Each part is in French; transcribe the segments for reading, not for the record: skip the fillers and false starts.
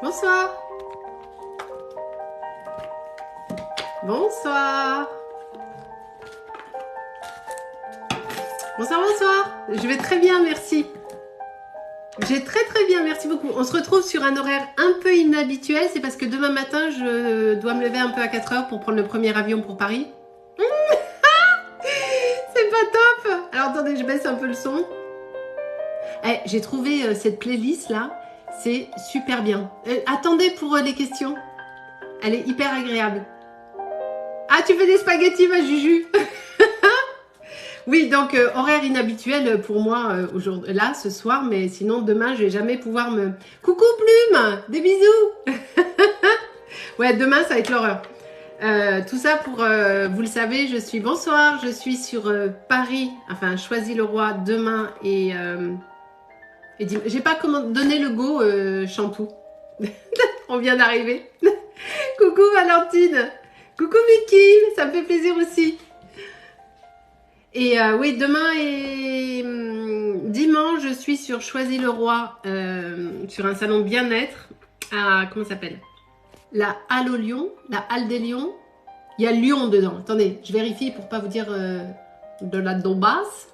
Bonsoir. Bonsoir. Bonsoir, bonsoir. Je vais très bien, merci. J'ai très bien, merci beaucoup. On se retrouve sur un horaire un peu inhabituel. C'est parce que demain matin, je dois me lever un peu à 4 heures pour prendre le premier avion pour Paris. C'est pas top. Alors attendez, je baisse un peu le son. Eh, j'ai trouvé cette playlist là. C'est super bien. Attendez pour les questions. Elle est hyper agréable. Ah, tu fais des spaghettis, ma Juju. Oui, donc horaire inhabituel pour moi aujourd'hui, là, ce soir, mais sinon demain, je vais jamais pouvoir me... Coucou Plume, des bisous. Ouais, demain, ça va être l'horreur. Tout ça pour, vous le savez, bonsoir, je suis sur Paris, enfin, Choisy-le-Roi demain et j'ai pas donné le go, Chantou. On vient d'arriver. Coucou Valentine. Coucou Vicky, ça me fait plaisir aussi. Et oui, demain et dimanche, je suis sur Choisy-le-Roi, sur un salon bien-être à, comment ça s'appelle? La Halle aux Lions, la Halle des Lions. Il y a Lyon dedans. Attendez, je vérifie pour pas vous dire de la dombasse.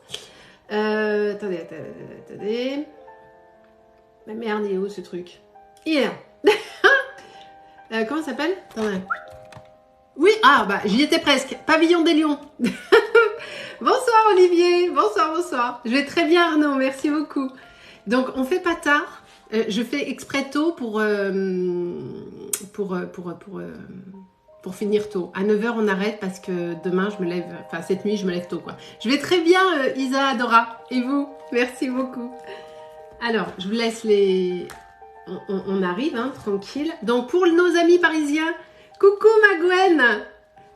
Attendez. Mais merde, il est où ce truc? Hier. Comment ça s'appelle? Attendez. Oui, ah bah j'y étais presque. Pavillon des Lions. Bonsoir Olivier, bonsoir. Je vais très bien Arnaud, merci beaucoup. Donc on fait pas tard. Je fais exprès tôt pour finir tôt. À 9 h on arrête parce que demain je me lève, enfin cette nuit je me lève tôt quoi. Je vais très bien Isa Adora. Et vous? Merci beaucoup. Alors je vous laisse les... On arrive, hein, tranquille. Donc pour nos amis parisiens, coucou ma Gwen.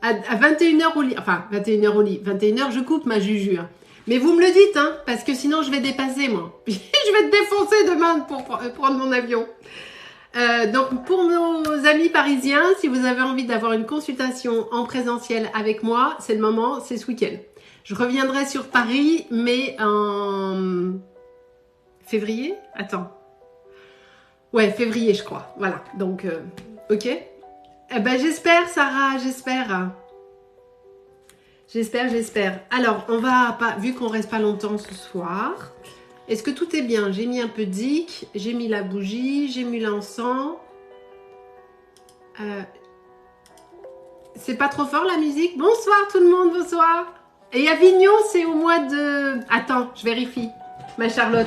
À 21 h au lit, enfin 21 h au lit, 21 h je coupe ma Juju. Hein. Mais vous me le dites, hein, parce que sinon je vais dépasser moi. Puis je vais te défoncer demain pour prendre mon avion. Donc pour nos amis parisiens, si vous avez envie d'avoir une consultation en présentiel avec moi, c'est le moment, c'est ce week-end. Je reviendrai sur Paris, mais en février. Attends. Ouais, février je crois. Voilà, donc ok. Eh ben, j'espère, Sarah, j'espère. Alors, on va pas, vu qu'on reste pas longtemps ce soir, est-ce que tout est bien? J'ai mis un peu d'IC, j'ai mis la bougie, j'ai mis l'encens. C'est pas trop fort la musique? Bonsoir tout le monde, bonsoir. Et Avignon, c'est au mois de... Attends, je vérifie, ma Charlotte.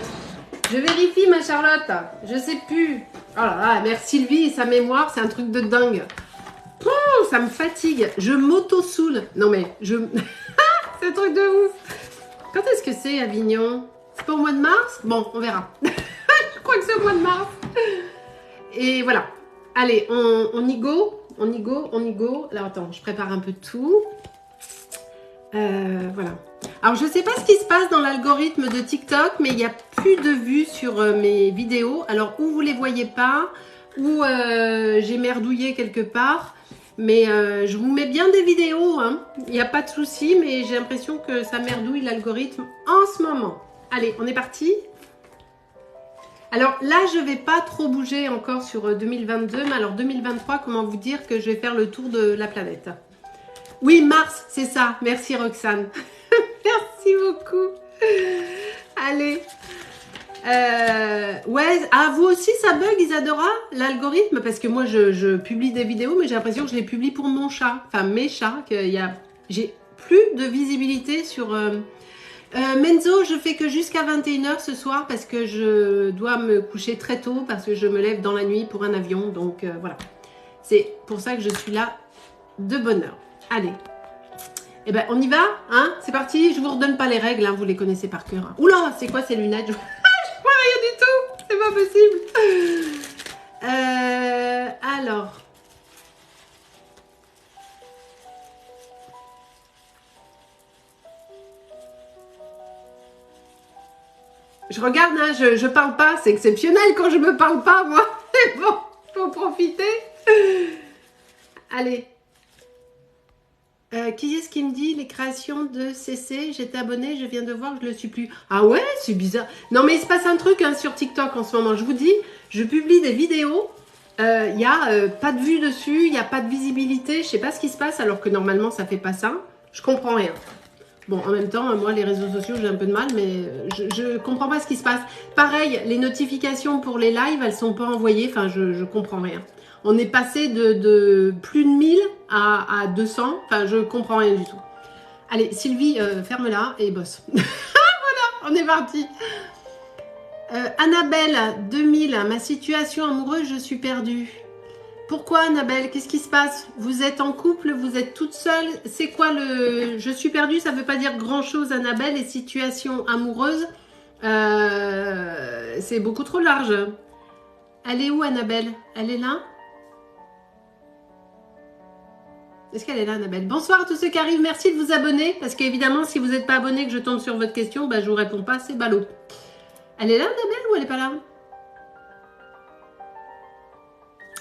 Je vérifie, ma Charlotte. Je sais plus. Oh là là, mère Sylvie et sa mémoire, c'est un truc de dingue. Oh, ça me fatigue. Je m'auto-soule. Non mais, c'est un truc de ouf. Quand est-ce que c'est Avignon? C'est pas au mois de mars? Bon, on verra. Je crois que c'est au mois de mars. Et voilà. Allez, on y go. Alors attends, je prépare un peu tout. Voilà. Alors je sais pas ce qui se passe dans l'algorithme de TikTok, mais il n'y a plus de vues sur mes vidéos. Alors ou vous les voyez pas, ou j'ai merdouillé quelque part. Mais je vous mets bien des vidéos, hein. Il n'y a pas de souci, mais j'ai l'impression que ça merdouille l'algorithme en ce moment. Allez, on est parti. Alors là, je vais pas trop bouger encore sur 2022, mais alors 2023, comment vous dire que je vais faire le tour de la planète? Oui, Mars, c'est ça. Merci Roxane. Merci beaucoup. Allez. Ouais, à vous aussi ça bug Isadora, l'algorithme, parce que moi je publie des vidéos, mais j'ai l'impression que je les publie pour mon chat, enfin mes chats, j'ai plus de visibilité sur... Menzo, je fais que jusqu'à 21 h ce soir parce que je dois me coucher très tôt parce que je me lève dans la nuit pour un avion, donc voilà. C'est pour ça que je suis là de bonne heure. Allez. Eh ben on y va, hein? C'est parti, je vous redonne pas les règles, hein, vous les connaissez par cœur. Hein. Oula, c'est quoi ces lunettes? Rien du tout, c'est pas possible. Alors, je regarde, hein, je parle pas, c'est exceptionnel quand je me parle pas, moi. C'est bon, faut profiter. Allez. Qui est-ce qui me dit les créations de CC? J'étais abonnée, je viens de voir, je le suis plus. Ah ouais, c'est bizarre. Non mais il se passe un truc hein, sur TikTok en ce moment. Je vous dis, je publie des vidéos Il n'y a pas de vue dessus, il n'y a pas de visibilité. Je sais pas ce qui se passe alors que normalement ça fait pas ça. Je comprends rien. Bon, en même temps, moi les réseaux sociaux j'ai un peu de mal, mais je comprends pas ce qui se passe. Pareil, les notifications pour les lives, elles sont pas envoyées. Enfin, je comprends rien. On est passé de plus de 1000 à 200. Enfin, je comprends rien du tout. Allez, Sylvie, ferme-la et bosse. Voilà, on est parti. Annabelle 2000, ma situation amoureuse, je suis perdue. Pourquoi Annabelle? Qu'est-ce qui se passe? Vous êtes en couple? Vous êtes toute seule? C'est quoi le... Je suis perdue, ça ne veut pas dire grand-chose Annabelle. Et situation amoureuse, c'est beaucoup trop large. Elle est où Annabelle? Elle est là? Est-ce qu'elle est là Annabelle? Bonsoir à tous ceux qui arrivent, merci de vous abonner. Parce qu'évidemment, si vous n'êtes pas abonné que je tombe sur votre question, bah, je vous réponds pas, c'est ballot. Elle est là Annabelle ou elle est pas là?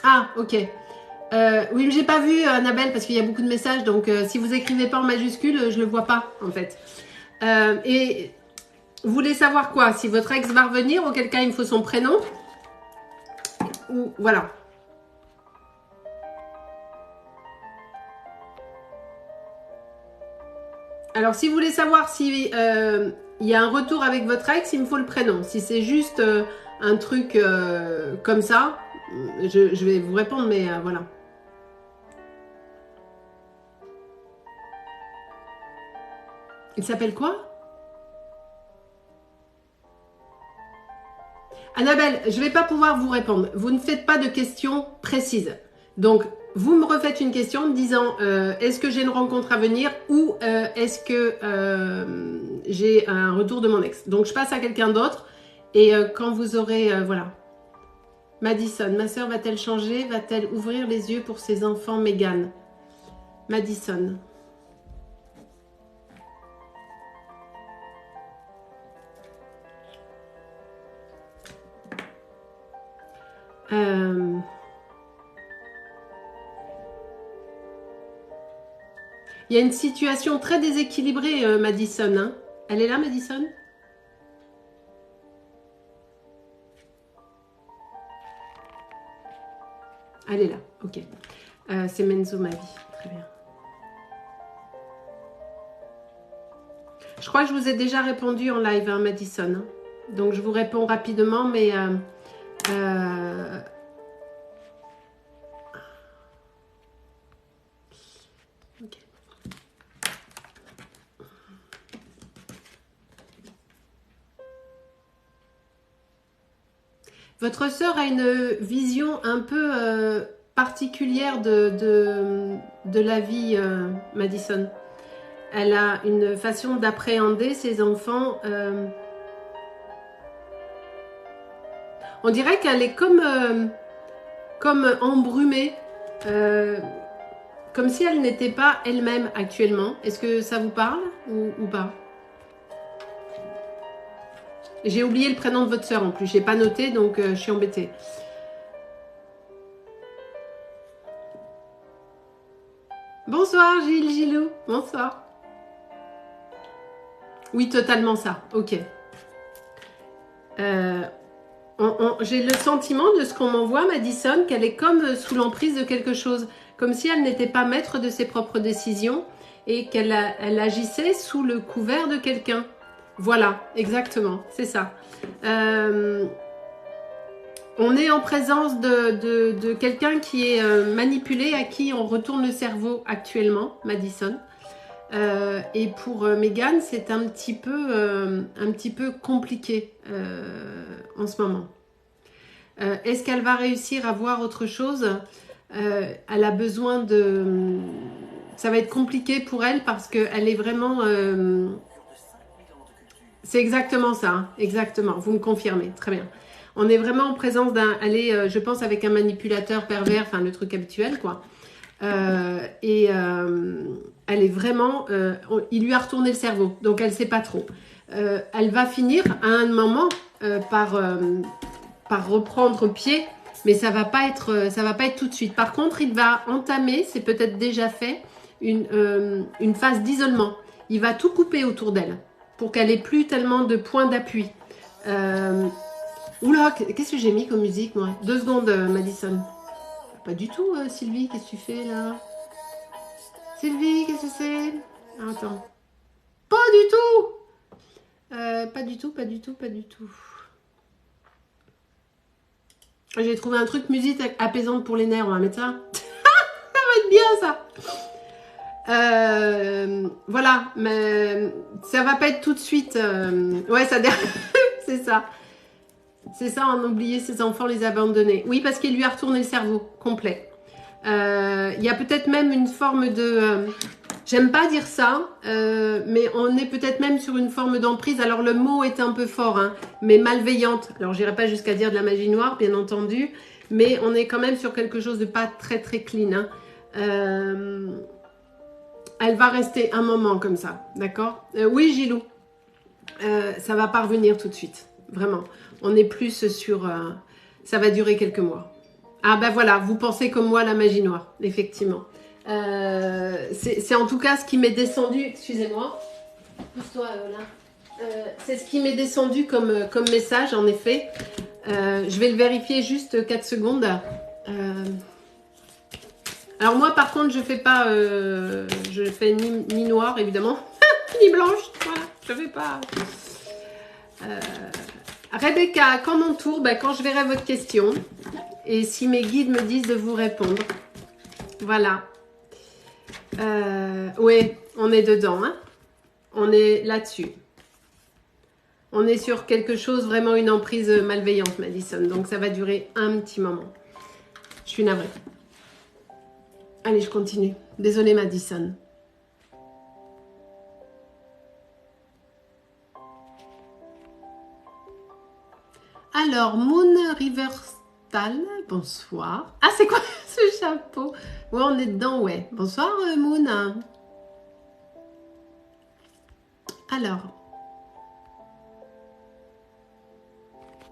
Ah, ok. Oui, mais j'ai pas vu Annabelle parce qu'il y a beaucoup de messages, donc si vous écrivez pas en majuscule, je le vois pas en fait. Et vous voulez savoir quoi? Si votre ex va revenir, auquel cas il me faut son prénom. Ou voilà. Alors, si vous voulez savoir si il y a un retour avec votre ex, il me faut le prénom. Si c'est juste un truc comme ça, je vais vous répondre, mais voilà. Il s'appelle quoi? Annabelle, je ne vais pas pouvoir vous répondre. Vous ne faites pas de questions précises. Donc, vous me refaites une question en me disant est-ce que j'ai une rencontre à venir ou est-ce que j'ai un retour de mon ex. Donc, je passe à quelqu'un d'autre et quand vous aurez... voilà. Madison, ma soeur va-t-elle changer? Va-t-elle ouvrir les yeux pour ses enfants, Megan? Madison. Il y a une situation très déséquilibrée, Madison. Hein. Elle est là, Madison? Elle est là, ok. C'est Menzo, ma vie. Très bien. Je crois que je vous ai déjà répondu en live, hein, Madison. Hein. Donc, je vous réponds rapidement, mais... Okay. Votre sœur a une vision un peu particulière de la vie, Madison. Elle a une façon d'appréhender ses enfants. On dirait qu'elle est comme embrumée. Comme si elle n'était pas elle-même actuellement. Est-ce que ça vous parle ou pas? J'ai oublié le prénom de votre sœur en plus. Je n'ai pas noté, donc je suis embêtée. Bonsoir Gilles, Gilou. Bonsoir. Oui, totalement ça. Ok. J'ai le sentiment de ce qu'on m'envoie, Madison, qu'elle est comme sous l'emprise de quelque chose. Comme si elle n'était pas maître de ses propres décisions et qu'elle agissait sous le couvert de quelqu'un. Voilà, exactement, c'est ça. On est en présence de quelqu'un qui est manipulé, à qui on retourne le cerveau actuellement, Madison. Et pour Megan, c'est un petit peu compliqué en ce moment. Est-ce qu'elle va réussir à voir autre chose? Elle a besoin de... Ça va être compliqué pour elle parce qu'elle est vraiment... C'est exactement ça, hein, exactement. Vous me confirmez, très bien. On est vraiment en présence d'un... Elle est, je pense, avec un manipulateur pervers, enfin le truc habituel, quoi. Elle est vraiment... il lui a retourné le cerveau, donc elle ne sait pas trop. Elle va finir à un moment par reprendre pied, mais ça va pas être tout de suite. Par contre, il va entamer, c'est peut-être déjà fait, une phase d'isolement. Il va tout couper autour d'elle pour qu'elle ait plus tellement de points d'appui. Oula, qu'est-ce que j'ai mis comme musique, moi? 2 secondes, Madison. Pas du tout, Sylvie, qu'est-ce que tu fais là? Sylvie, qu'est-ce que c'est? Attends. Pas du tout. Pas du tout, pas du tout, pas du tout. J'ai trouvé un truc musique apaisante pour les nerfs, on va mettre ça. Ça va être bien ça. Voilà, mais ça va pas être tout de suite. Ouais, ça c'est ça. C'est ça, on a oublié ses enfants, les abandonner. Oui, parce qu'il lui a retourné le cerveau complet. Il y a peut-être même une forme de... j'aime pas dire ça, mais on est peut-être même sur une forme d'emprise. Alors le mot est un peu fort, hein, mais malveillante. Alors j'irai pas jusqu'à dire de la magie noire, bien entendu, mais on est quand même sur quelque chose de pas très très clean. Hein. Elle va rester un moment comme ça, d'accord? Oui, Gilou, ça va pas revenir tout de suite, vraiment. On est plus sur... ça va durer quelques mois. Ah ben voilà, vous pensez comme moi la magie noire, effectivement. C'est en tout cas ce qui m'est descendu, excusez-moi, pousse-toi là. C'est ce qui m'est descendu comme message, en effet. Je vais le vérifier juste 4 secondes. Alors moi par contre je fais pas, je fais ni noir évidemment, ni blanche, voilà, je fais pas. Rebecca, quand mon tour, ben, quand je verrai votre question et si mes guides me disent de vous répondre. Voilà. Oui, on est dedans, hein. On est là-dessus. On est sur quelque chose, vraiment une emprise malveillante, Madison. Donc ça va durer un petit moment. Je suis navrée. Allez, je continue. Désolée, Madison. Alors, Moon Riverstal, bonsoir. Ah, c'est quoi ce chapeau? Ouais, on est dedans, ouais. Bonsoir, Moon. Alors.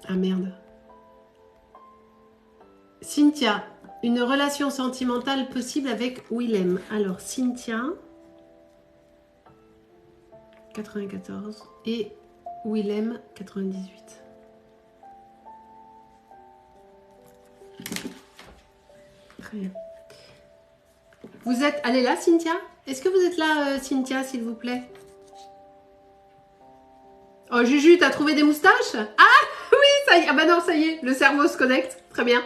Ah, merde. Cynthia, une relation sentimentale possible avec Willem. Alors, Cynthia, 94, et Willem, 98. Très bien. Vous êtes... Elle est là, Cynthia? Est-ce que vous êtes là, Cynthia, s'il vous plaît? Oh, Juju, t'as trouvé des moustaches? Ah, oui, ça y est. Ah bah non, ça y est, le cerveau se connecte. Très bien.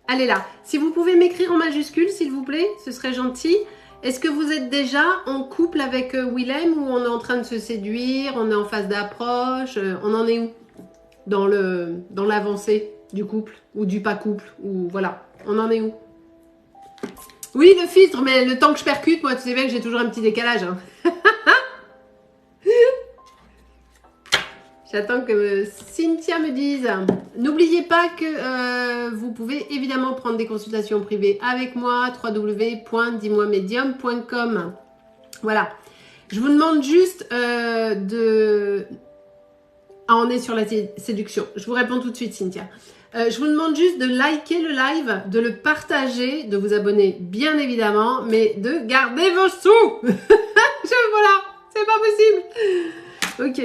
Elle est là. Si vous pouvez m'écrire en majuscule, s'il vous plaît, ce serait gentil. Est-ce que vous êtes déjà en couple avec Willem ou on est en train de se séduire? On est en phase d'approche? On en est où? Dans l'avancée du couple ou du pas couple? Ou voilà, on en est où? Oui, le filtre, mais le temps que je percute, moi, tu sais bien que j'ai toujours un petit décalage. Hein. J'attends que Cynthia me dise. N'oubliez pas que vous pouvez évidemment prendre des consultations privées avec moi, www.dis-moi-medium.com. Voilà. Je vous demande juste de... Ah, on est sur la séduction. Je vous réponds tout de suite, Cynthia. Je vous demande juste de liker le live, de le partager, de vous abonner, bien évidemment, mais de garder vos sous. Voilà, c'est pas possible. Ok.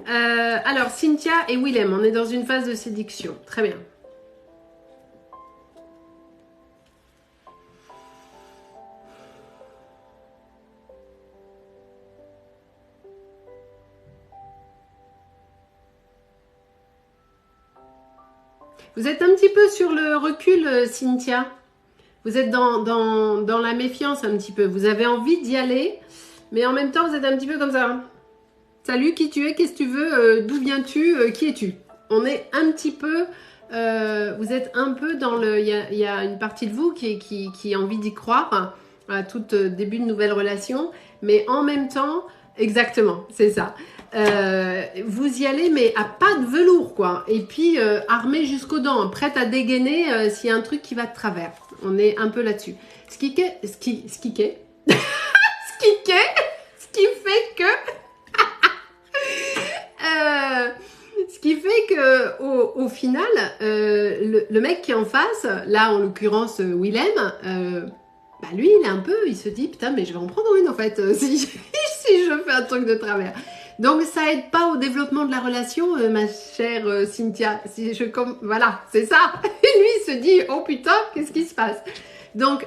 Alors, Cynthia et Willem, on est dans une phase de séduction. Très bien. Vous êtes un petit peu sur le recul, Cynthia. Vous êtes dans la méfiance un petit peu. Vous avez envie d'y aller, mais en même temps, vous êtes un petit peu comme ça. Salut, qui tu es? Qu'est-ce que tu veux? D'où viens-tu? Qui es-tu? On est un petit peu... vous êtes un peu dans le... Il y a une partie de vous qui a envie d'y croire à tout début de nouvelle relation, mais en même temps... Exactement, c'est ça. Vous y allez, mais à pas de velours, quoi. Et puis, armé jusqu'aux dents, prête à dégainer s'il y a un truc qui va de travers. On est un peu là-dessus. Ce qui fait que... ce qui fait que au final, le mec qui est en face, là en l'occurrence Willem, bah lui il se dit putain mais je vais en prendre une en fait si je fais un truc de travers. Donc ça aide pas au développement de la relation, ma chère Cynthia. Voilà, c'est ça. Et lui se dit, oh putain, qu'est-ce qui se passe? Donc,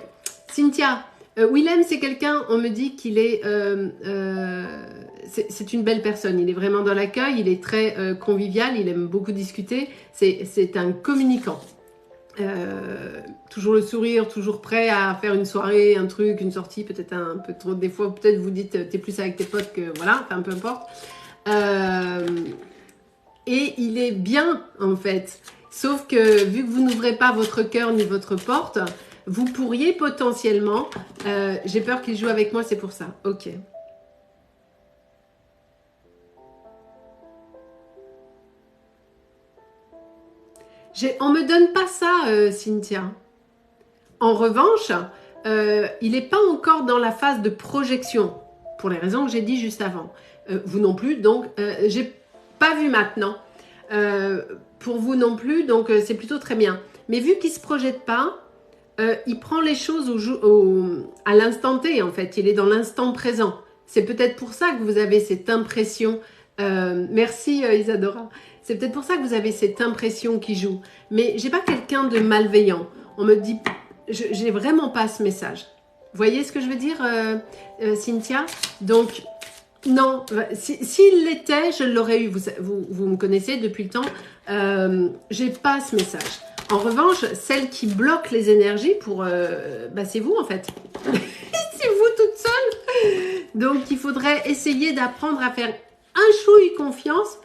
Cynthia, Willem, c'est quelqu'un, on me dit qu'il est... c'est une belle personne, il est vraiment dans l'accueil, il est très convivial, il aime beaucoup discuter, c'est un communicant. Toujours le sourire, toujours prêt à faire une soirée, un truc, une sortie, peut-être un peu trop, des fois peut-être vous dites t'es plus avec tes potes que voilà, enfin peu importe. Et il est bien en fait, sauf que vu que vous n'ouvrez pas votre cœur ni votre porte, vous pourriez potentiellement, j'ai peur qu'il joue avec moi, c'est pour ça, ok. On me donne pas ça, Cynthia. En revanche, il n'est pas encore dans la phase de projection, pour les raisons que j'ai dit juste avant. Vous non plus, donc j'ai pas vu maintenant. Pour vous non plus, donc c'est plutôt très bien. Mais vu qu'il ne se projette pas, il prend les choses à l'instant T, en fait. Il est dans l'instant présent. C'est peut-être pour ça que vous avez cette impression. Merci Isadora. C'est peut-être pour ça que vous avez cette impression qui joue. Mais j'ai pas quelqu'un de malveillant. On me dit, j'ai vraiment pas ce message. Vous voyez ce que je veux dire, Cynthia? Donc, non, s'il l'était, je l'aurais eu. Vous me connaissez depuis le temps. J'ai pas ce message. En revanche, celle qui bloque les énergies c'est vous en fait. C'est vous toute seule. Donc, il faudrait essayer d'apprendre à faire un chouille confiance.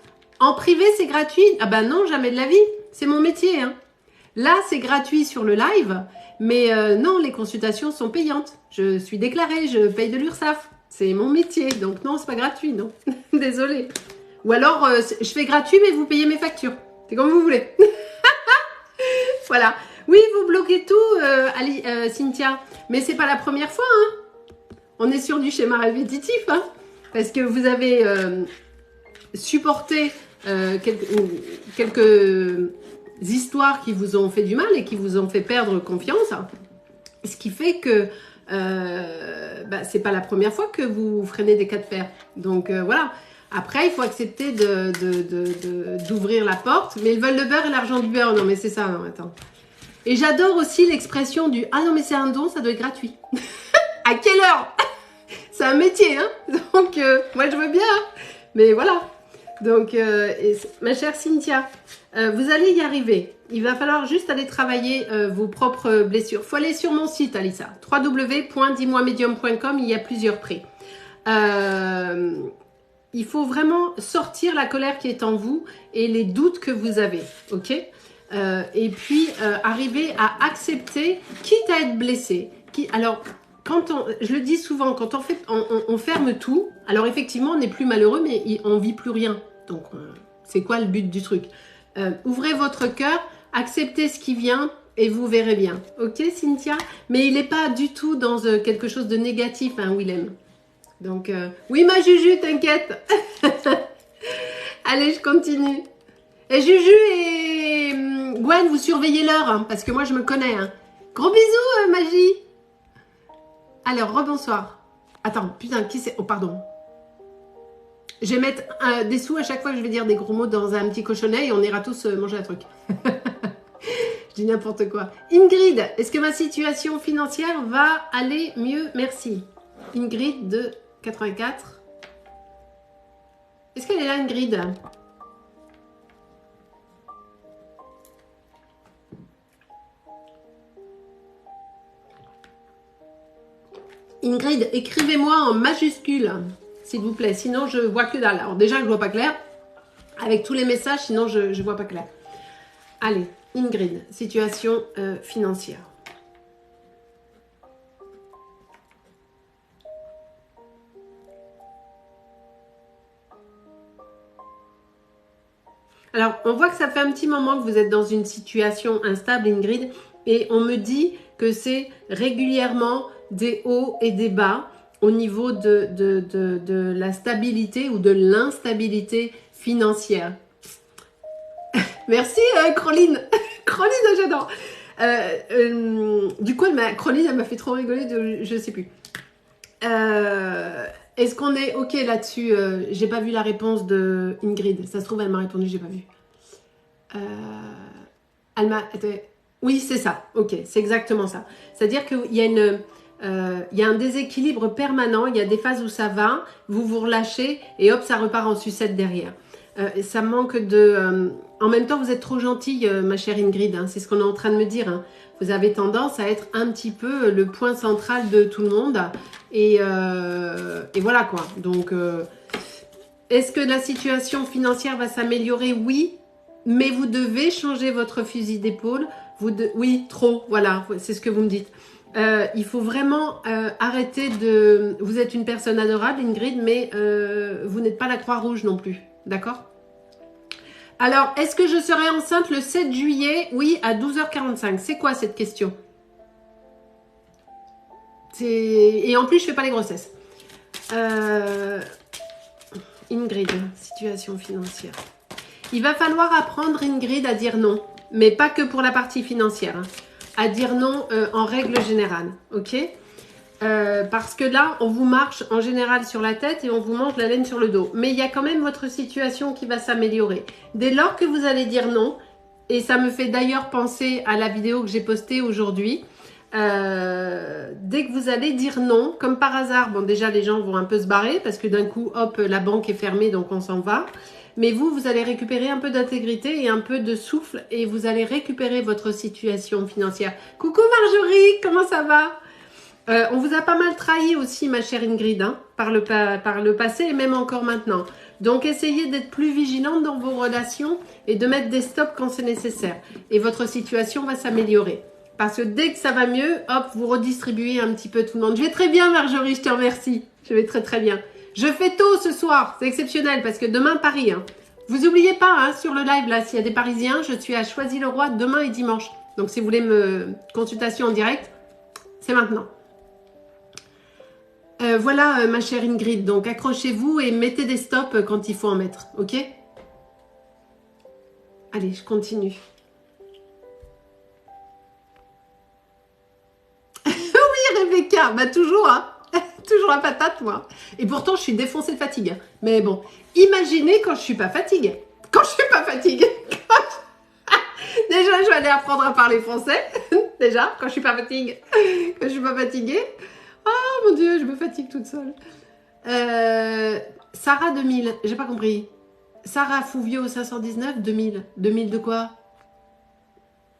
En privé, c'est gratuit. Ah ben non, jamais de la vie. C'est mon métier. Hein. Là, c'est gratuit sur le live. Mais non, les consultations sont payantes. Je suis déclarée, je paye de l'URSSAF. C'est mon métier. Donc non, c'est pas gratuit, non. Désolée. Ou alors, je fais gratuit, mais vous payez mes factures. C'est comme vous voulez. Voilà. Oui, vous bloquez tout, Cynthia. Mais c'est pas la première fois. Hein. On est sur du schéma répétitif. Hein. Parce que vous avez supporté quelques histoires qui vous ont fait du mal et qui vous ont fait perdre confiance. Ce qui fait que c'est pas la première fois que vous freinez des cas de fer. Donc voilà. Après, il faut accepter d'ouvrir la porte. Mais ils veulent le beurre et l'argent du beurre. Non, mais c'est ça. Non, attends. Et j'adore aussi l'expression du « Ah non, mais c'est un don, ça doit être gratuit. » À quelle heure? C'est un métier, hein. Donc, moi, je veux bien. Hein. Mais voilà. Donc, ma chère Cynthia, vous allez y arriver. Il va falloir juste aller travailler vos propres blessures. Il faut aller sur mon site, Alissa. www.dis-moi-medium.com. Il y a plusieurs prix. Il faut vraiment sortir la colère qui est en vous et les doutes que vous avez. Ok? Et puis, arriver à accepter, quitte à être blessé. Alors, je le dis souvent, quand on ferme tout, alors effectivement, on n'est plus malheureux, mais on ne vit plus rien. Donc, c'est quoi le but du truc? Ouvrez votre cœur, acceptez ce qui vient et vous verrez bien. Ok, Cynthia? Mais il n'est pas du tout dans quelque chose de négatif, hein, Willem. Donc, oui, ma Juju, t'inquiète. Allez, je continue. Et Juju et Gwen, vous surveillez l'heure, hein, parce que moi, je me connais. Hein. Gros bisous, Magie. Alors, rebonsoir. Attends, putain, qui c'est? Oh, pardon. Je vais mettre des sous à chaque fois que je vais dire des gros mots dans un petit cochonnet et on ira tous manger un truc. Je dis n'importe quoi. Ingrid, est-ce que ma situation financière va aller mieux? Merci. Ingrid de 84. Est-ce qu'elle est là, Ingrid? Ingrid, écrivez-moi en majuscule, s'il vous plaît. Sinon, je vois que dalle. Alors déjà, je ne vois pas clair. Avec tous les messages, sinon, je ne vois pas clair. Allez, Ingrid, situation financière. Alors, on voit que ça fait un petit moment que vous êtes dans une situation instable, Ingrid. Et on me dit que c'est régulièrement des hauts et des bas au niveau de la stabilité ou de l'instabilité financière. Merci, Croline. Croline, j'adore. Du coup, Croline, elle m'a fait trop rigoler, je ne sais plus. Est-ce qu'on est OK là-dessus? J'ai pas vu la réponse de Ingrid. Ça se trouve, elle m'a répondu, j'ai pas vu. Elle m'a... Oui, c'est ça. Ok, c'est exactement ça. C'est-à-dire qu'il y a il y a un déséquilibre permanent. Il y a des phases où ça va, vous vous relâchez et hop, ça repart en sucette derrière. Ça manque de. En même temps, vous êtes trop gentille, ma chère Ingrid. Hein, c'est ce qu'on est en train de me dire. Hein. Vous avez tendance à être un petit peu le point central de tout le monde. Et voilà quoi. Donc, est-ce que la situation financière va s'améliorer? Oui. Mais vous devez changer votre fusil d'épaule. Oui, trop. Voilà, c'est ce que vous me dites. Il faut vraiment arrêter de... Vous êtes une personne adorable, Ingrid, mais vous n'êtes pas la Croix-Rouge non plus. D'accord? Alors, est-ce que je serai enceinte le 7 juillet? Oui, à 12h45. C'est quoi cette question? Et en plus, je ne fais pas les grossesses. Ingrid, situation financière. Il va falloir apprendre, Ingrid, à dire non. Mais pas que pour la partie financière. Hein. À dire non en règle générale. Ok? Parce que là, on vous marche en général sur la tête et on vous mange la laine sur le dos. Mais il y a quand même votre situation qui va s'améliorer. Dès lors que vous allez dire non, et ça me fait d'ailleurs penser à la vidéo que j'ai postée aujourd'hui, dès que vous allez dire non, comme par hasard, bon déjà les gens vont un peu se barrer parce que d'un coup, hop, la banque est fermée donc on s'en va. Mais vous allez récupérer un peu d'intégrité et un peu de souffle et vous allez récupérer votre situation financière. Coucou Marjorie, comment ça va? On vous a pas mal trahi aussi, ma chère Ingrid, hein, par le passé et même encore maintenant. Donc, essayez d'être plus vigilante dans vos relations et de mettre des stops quand c'est nécessaire. Et votre situation va s'améliorer. Parce que dès que ça va mieux, hop, vous redistribuez un petit peu tout le monde. Je vais très bien, Marjorie, je te remercie. Je vais très très bien. Je fais tôt ce soir, c'est exceptionnel parce que demain, Paris. Hein. Vous oubliez pas, hein, sur le live, là, s'il y a des Parisiens, je suis à Choisy-le-Roi demain et dimanche. Donc, si vous voulez consultation en direct, c'est maintenant. Voilà, ma chère Ingrid. Donc, accrochez-vous et mettez des stops quand il faut en mettre. Ok? Allez, je continue. Oui, Rebecca. Bah, toujours, hein. Toujours la patate, moi. Et pourtant, je suis défoncée de fatigue. Mais bon, imaginez quand je suis pas fatiguée. Quand je suis pas fatiguée. Déjà, je vais aller apprendre à parler français. Déjà, quand je suis pas fatiguée. Quand je suis pas fatiguée. Oh mon Dieu, je me fatigue toute seule. Sarah 2000, j'ai pas compris. Sarah Fouvio 519, 2000. 2000 de quoi?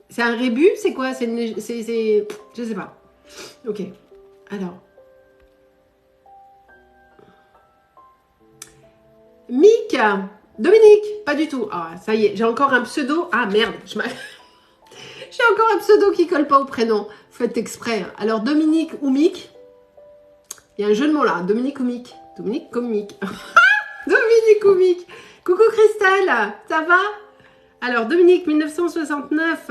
C'est un rébut? C'est quoi? Je sais pas. Ok. Alors. Mick. Dominique. Pas du tout. Ah, ça y est, j'ai encore un pseudo. Ah merde. J'ai encore un pseudo qui colle pas au prénom. Faites exprès. Alors, Dominique ou Mick. Il y a un jeu de mots là. Dominique ou Mick. Dominique comme Mick. Dominique ou Mick. Coucou Christelle. Ça va? Alors, Dominique, 1969.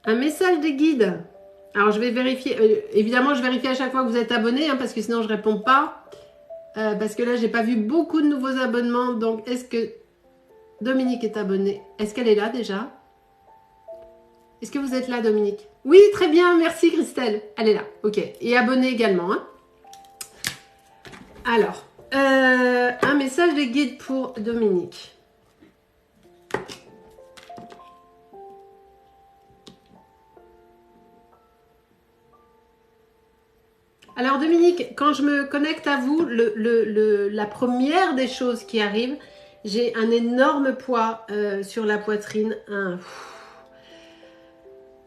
Un message des guides. Alors, je vais vérifier. Évidemment, je vérifie à chaque fois que vous êtes abonné, hein, parce que sinon, je ne réponds pas. Parce que là, j'ai pas vu beaucoup de nouveaux abonnements. Donc, est-ce que Dominique est abonnée? Est-ce qu'elle est là déjà? Est-ce que vous êtes là, Dominique? Oui, très bien. Merci, Christelle. Elle est là. Ok. Et abonnée également. Hein. Alors, un message des guides pour Dominique. Alors Dominique, quand je me connecte à vous, la première des choses qui arrive, j'ai un énorme poids sur la poitrine,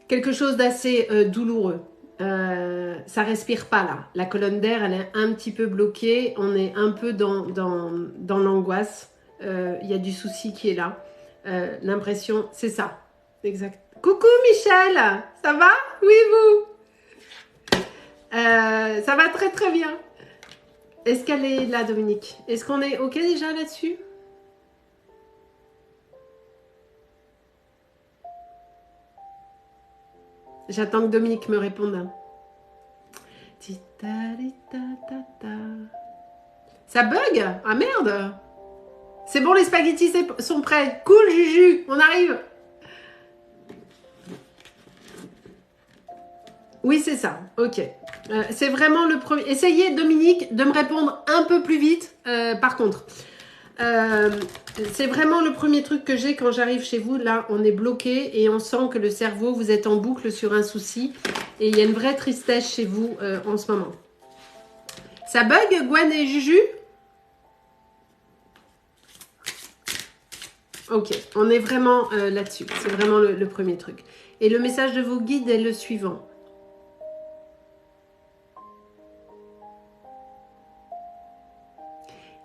quelque chose d'assez douloureux. Ça respire pas là. La colonne d'air, elle est un petit peu bloquée. On est un peu dans l'angoisse. Il y a du souci qui est là. L'impression, c'est ça. Exact. Coucou Michel, ça va? Oui, vous? Ça va très très bien. Est-ce qu'elle est là, Dominique? Est-ce qu'on est OK déjà là-dessus? J'attends que Dominique me réponde. Ça bug? Ah merde! C'est bon, les spaghettis sont prêts. Cool, Juju, on arrive. Oui, c'est ça. Ok. C'est vraiment le premier. Essayez, Dominique, de me répondre un peu plus vite, par contre. C'est vraiment le premier truc que j'ai quand j'arrive chez vous. Là, on est bloqué et on sent que le cerveau, vous êtes en boucle sur un souci. Et il y a une vraie tristesse chez vous en ce moment. Ça bug, Gwen et Juju? Ok, on est vraiment là-dessus. C'est vraiment le premier truc. Et le message de vos guides est le suivant.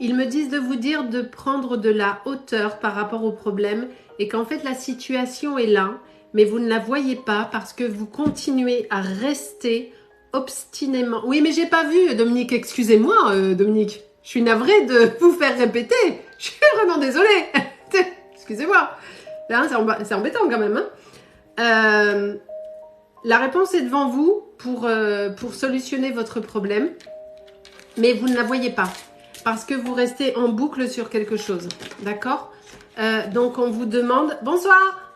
Ils me disent de vous dire de prendre de la hauteur par rapport au problème et qu'en fait la situation est là, mais vous ne la voyez pas parce que vous continuez à rester obstinément. Oui, mais j'ai pas vu, Dominique, excusez-moi, Dominique. Je suis navrée de vous faire répéter. Je suis vraiment désolée. Excusez-moi. Là, c'est embêtant quand même. Hein. La réponse est devant vous pour solutionner votre problème, mais vous ne la voyez pas. Parce que vous restez en boucle sur quelque chose. D'accord? Donc, on vous demande... Bonsoir!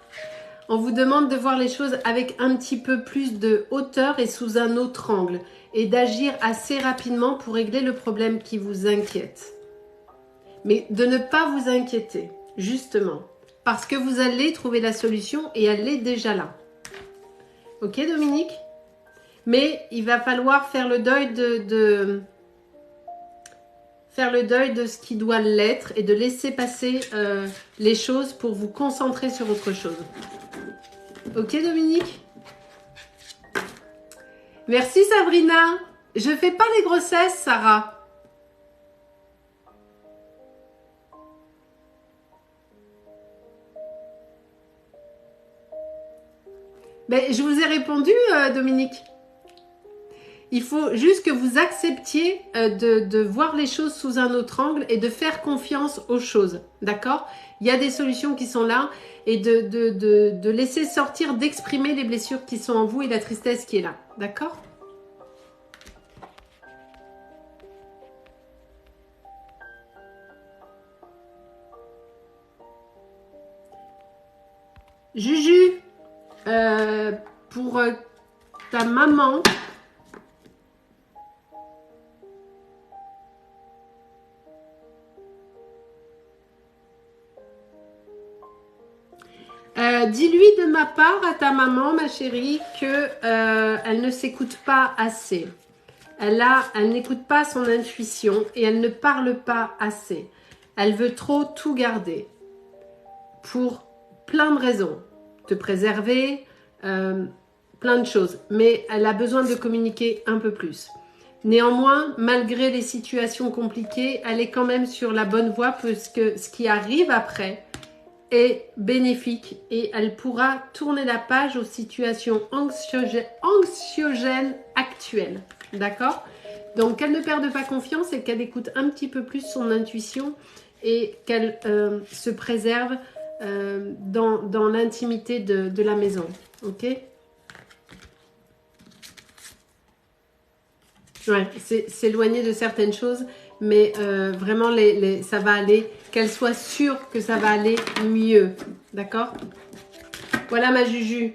On vous demande de voir les choses avec un petit peu plus de hauteur et sous un autre angle. Et d'agir assez rapidement pour régler le problème qui vous inquiète. Mais de ne pas vous inquiéter, justement. Parce que vous allez trouver la solution et elle est déjà là. Ok, Dominique? Mais il va falloir faire le deuil faire le deuil de ce qui doit l'être et de laisser passer les choses pour vous concentrer sur autre chose. Ok, Dominique? Merci, Sabrina. Je fais pas les grossesses, Sarah. Mais je vous ai répondu, Dominique. Il faut juste que vous acceptiez de voir les choses sous un autre angle et de faire confiance aux choses. D'accord? Il y a des solutions qui sont là et de laisser sortir, d'exprimer les blessures qui sont en vous et la tristesse qui est là. D'accord? Juju, pour ta maman... dis-lui de ma part à ta maman, ma chérie, que elle ne s'écoute pas assez. Elle n'écoute pas son intuition et elle ne parle pas assez. Elle veut trop tout garder pour plein de raisons. Te préserver, plein de choses. Mais elle a besoin de communiquer un peu plus. Néanmoins, malgré les situations compliquées, elle est quand même sur la bonne voie parce que ce qui arrive après est bénéfique et elle pourra tourner la page aux situations anxiogènes actuelles. D'accord? Donc, qu'elle ne perde pas confiance et qu'elle écoute un petit peu plus son intuition et qu'elle se préserve dans l'intimité de la maison. Ok? Ouais, c'est s'éloigner de certaines choses, mais vraiment, ça va aller, qu'elle soit sûre que ça va aller mieux. D'accord? Voilà ma Juju.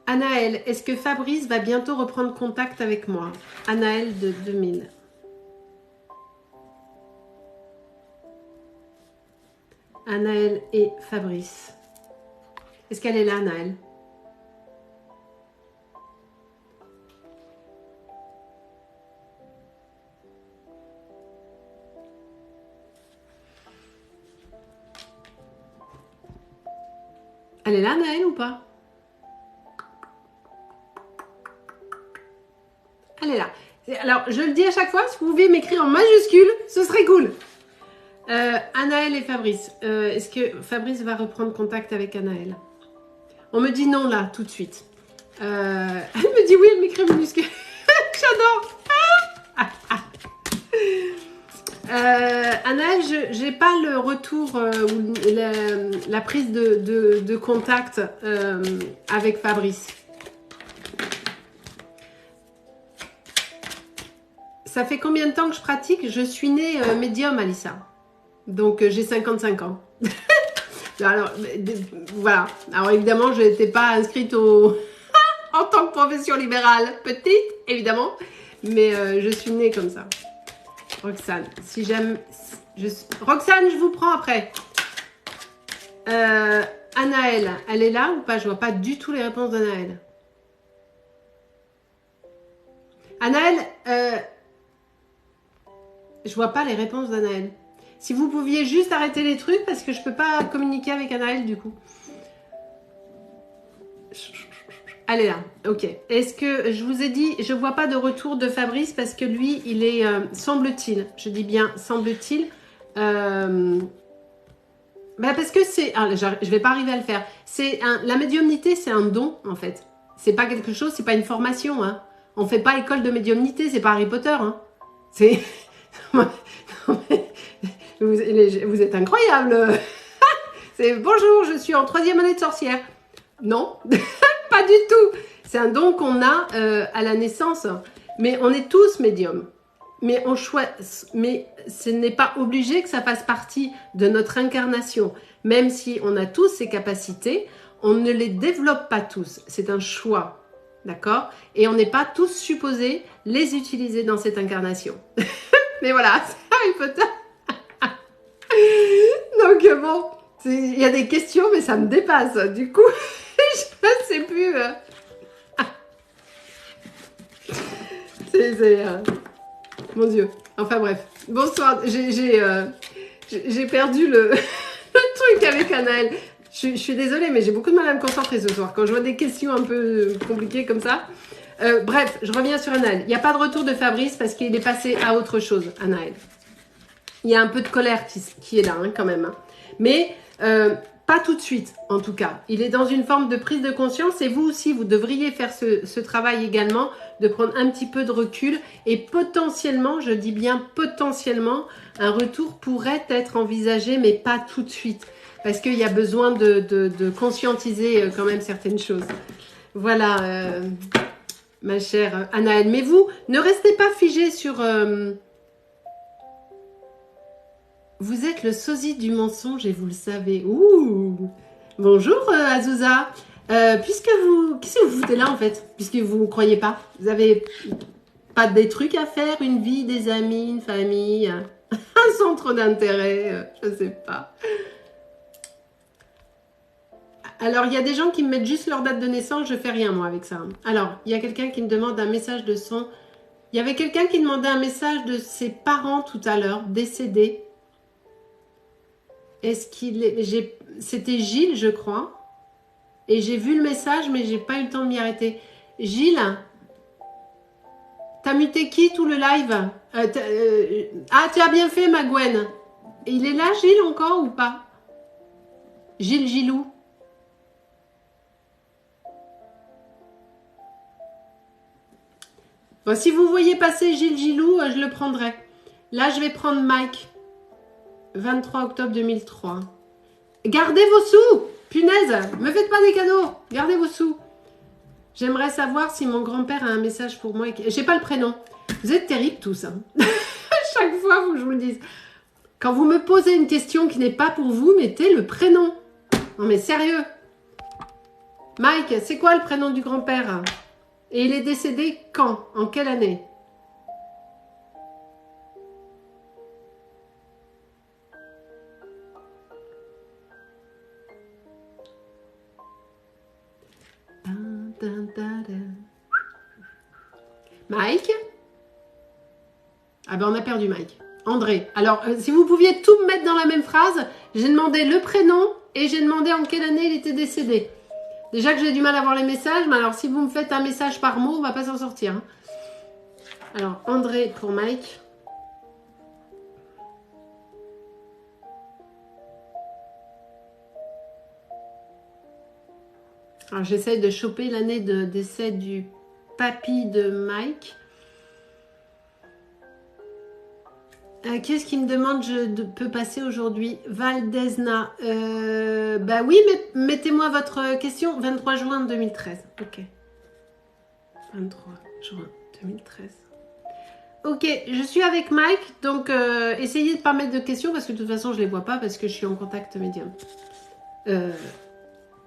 Anaël, est-ce que Fabrice va bientôt reprendre contact avec moi? Anaël de 2000. Anaël et Fabrice. Est-ce qu'elle est là, Anaël? Elle est là, Anaël, ou pas? Elle est là. Alors, je le dis à chaque fois, si vous pouvez m'écrire en majuscule, ce serait cool. Anaël et Fabrice. Est-ce que Fabrice va reprendre contact avec Anaël? On me dit non là, tout de suite. Elle me dit oui, elle m'écrit en minuscule. J'adore. Anaël, je n'ai pas le retour ou la prise de contact avec Fabrice. Ça fait combien de temps que je pratique? Je suis née médium, Alissa. Donc, j'ai 55 ans. Alors, voilà. Alors, évidemment, je n'étais pas inscrite en tant que profession libérale, petite, évidemment, mais je suis née comme ça. Roxane, si j'aime... Roxane, je vous prends après. Anaëlle, elle est là ou pas? Je vois pas du tout les réponses d'Anaëlle. Anaëlle, je vois pas les réponses d'Anaëlle. Si vous pouviez juste arrêter les trucs parce que je peux pas communiquer avec Anaëlle du coup. Elle est là, ok. Est-ce que je vous ai dit, je vois pas de retour de Fabrice parce que lui, il est, semble-t-il, je dis bien semble-t-il, bah parce que c'est, je vais pas arriver à le faire. La médiumnité, c'est un don en fait. C'est pas quelque chose, c'est pas une formation. Hein. On fait pas école de médiumnité, c'est pas Harry Potter. Hein. C'est, vous êtes incroyable. C'est bonjour, je suis en 3e année de sorcière. Non, pas du tout. C'est un don qu'on a à la naissance. Mais on est tous médiums. Mais ce n'est pas obligé que ça fasse partie de notre incarnation. Même si on a tous ces capacités, on ne les développe pas tous. C'est un choix. D'accord? Et on n'est pas tous supposés les utiliser dans cette incarnation. Mais voilà, c'est Harry Potter. Donc bon, il y a des questions, mais ça me dépasse. Du coup, je ne sais plus. Mon Dieu. Enfin bref. Bonsoir. J'ai perdu le truc avec Anaëlle. Je suis désolée, mais j'ai beaucoup de mal à me concentrer ce soir. Quand je vois des questions un peu compliquées comme ça. Bref, je reviens sur Anaëlle. Il n'y a pas de retour de Fabrice parce qu'il est passé à autre chose, Anaëlle. Il y a un peu de colère qui est là, hein, quand même. Hein. Mais pas tout de suite, en tout cas. Il est dans une forme de prise de conscience et vous aussi, vous devriez faire ce travail également, de prendre un petit peu de recul et potentiellement, je dis bien potentiellement, un retour pourrait être envisagé, mais pas tout de suite. Parce qu'il y a besoin de conscientiser quand même certaines choses. Voilà, ma chère Anaëlle. Mais vous, ne restez pas figé sur... Vous êtes le sosie du mensonge et vous le savez. Ouh. Bonjour Azusa. Qu'est-ce que vous foutez là en fait? Puisque vous ne croyez pas. Vous avez pas des trucs à faire, une vie, des amis, une famille, un centre d'intérêt, je sais pas. Alors, il y a des gens qui me mettent juste leur date de naissance, je fais rien moi avec ça. Alors, il y a quelqu'un qui me demande un message de son... Il y avait quelqu'un qui demandait un message de ses parents tout à l'heure, décédés. Est-ce qu'il est... C'était Gilles, je crois. Et j'ai vu le message, mais j'ai pas eu le temps de m'y arrêter. Gilles, t'as muté qui tout le live? Ah, tu as bien fait, ma Gwen. Il est là, Gilles, encore ou pas? Gilles Gilou. Bon, si vous voyez passer Gilles Gilou, je le prendrai. Là, je vais prendre Mike. 23 octobre 2003. Gardez vos sous! Punaise, me faites pas des cadeaux. Gardez vos sous. J'aimerais savoir si mon grand-père a un message pour moi. J'ai pas le prénom. Vous êtes terribles tous. Hein. Chaque fois, faut que je vous le dise. Quand vous me posez une question qui n'est pas pour vous, mettez le prénom. Non mais sérieux. Mike, c'est quoi le prénom du grand-père? Et il est décédé quand? En quelle année? Mike? Ah ben on a perdu Mike. André. Alors, si vous pouviez tout me mettre dans la même phrase, j'ai demandé le prénom et j'ai demandé en quelle année il était décédé. Déjà que j'ai du mal à voir les messages, mais alors si vous me faites un message par mot, on va pas s'en sortir. Hein. Alors, André pour Mike. Alors, j'essaye de choper l'année de décès du papy de Mike. Qu'est-ce qu'il me demande je peux passer aujourd'hui? Valdesna. Bah oui, mais mettez-moi votre question. 23 juin 2013. Ok. 23 juin 2013. Ok, je suis avec Mike. Donc, essayez de ne pas mettre de questions parce que de toute façon, je ne les vois pas parce que je suis en contact médium.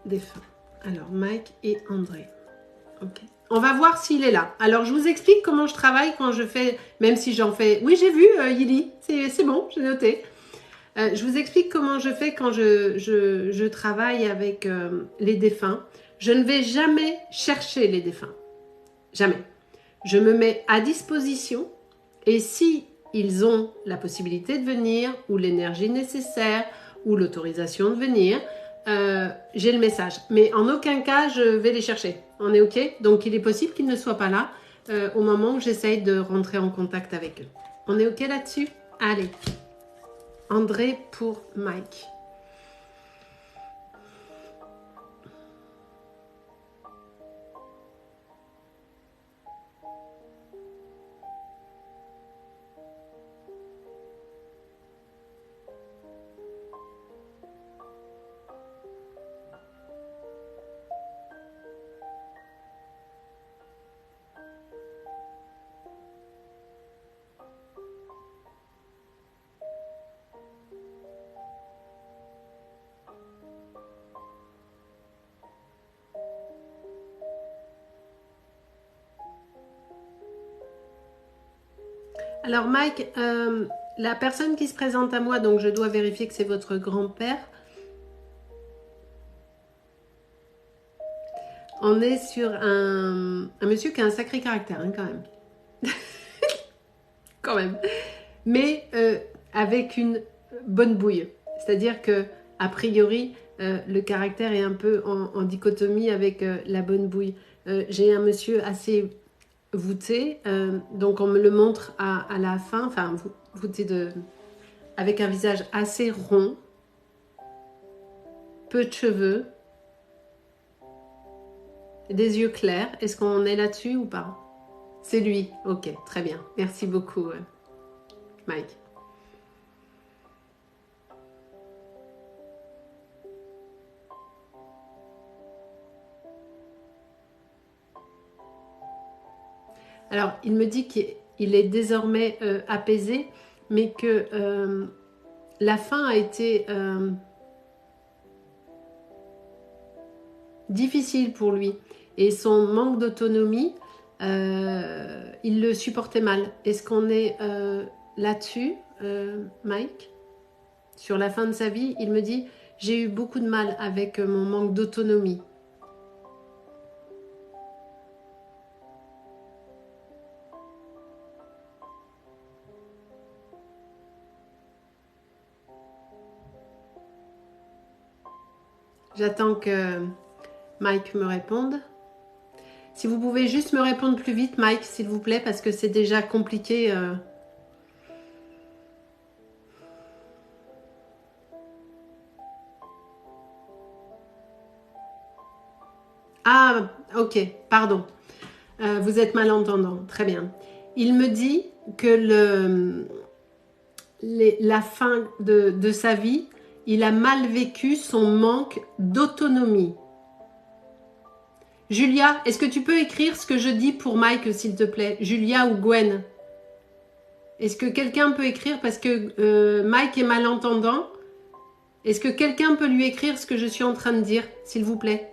Défunt. Alors, Mike et André. Ok. On va voir s'il est là. Alors, je vous explique comment je travaille quand je fais, même si j'en fais... Oui, j'ai vu, Yili, c'est bon, j'ai noté. Je vous explique comment je fais quand je travaille avec les défunts. Je ne vais jamais chercher les défunts. Jamais. Je me mets à disposition et si ils ont la possibilité de venir ou l'énergie nécessaire ou l'autorisation de venir, j'ai le message. Mais en aucun cas, je vais les chercher. On est OK? Donc, il est possible qu'ils ne soient pas là au moment où j'essaye de rentrer en contact avec eux. On est OK là-dessus? Allez. André pour Mike. Alors Mike, la personne qui se présente à moi, donc je dois vérifier que c'est votre grand-père. On est sur un monsieur qui a un sacré caractère, hein, quand même. Quand même. Mais avec une bonne bouille. C'est-à-dire que, a priori, le caractère est un peu en dichotomie avec la bonne bouille. J'ai un monsieur assez voûté, donc on me le montre à la fin, enfin voûté avec un visage assez rond, peu de cheveux, des yeux clairs. Est-ce qu'on est là-dessus ou pas? C'est lui. Ok, très bien. Merci beaucoup, Mike. Alors, il me dit qu'il est désormais apaisé, mais que la fin a été difficile pour lui. Et son manque d'autonomie, il le supportait mal. Est-ce qu'on est là-dessus, Mike? Sur la fin de sa vie, il me dit « J'ai eu beaucoup de mal avec mon manque d'autonomie. » J'attends que Mike me réponde. Si vous pouvez juste me répondre plus vite, Mike, s'il vous plaît, parce que c'est déjà compliqué. Ah, ok, pardon. Vous êtes malentendant, très bien. Il me dit que la fin de sa vie, il a mal vécu son manque d'autonomie. Julia, est-ce que tu peux écrire ce que je dis pour Mike, s'il te plaît? Julia ou Gwen? Est-ce que quelqu'un peut écrire parce que Mike est malentendant? Est-ce que quelqu'un peut lui écrire ce que je suis en train de dire, s'il vous plaît?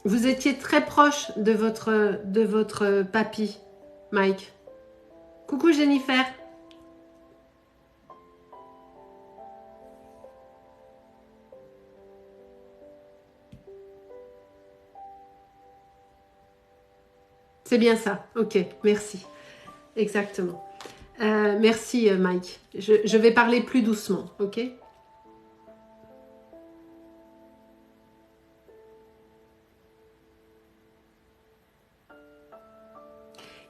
Vous étiez très proche de votre papy, Mike. Coucou Jennifer. C'est bien ça. Ok, merci. Exactement. Merci Mike. Je vais parler plus doucement, ok?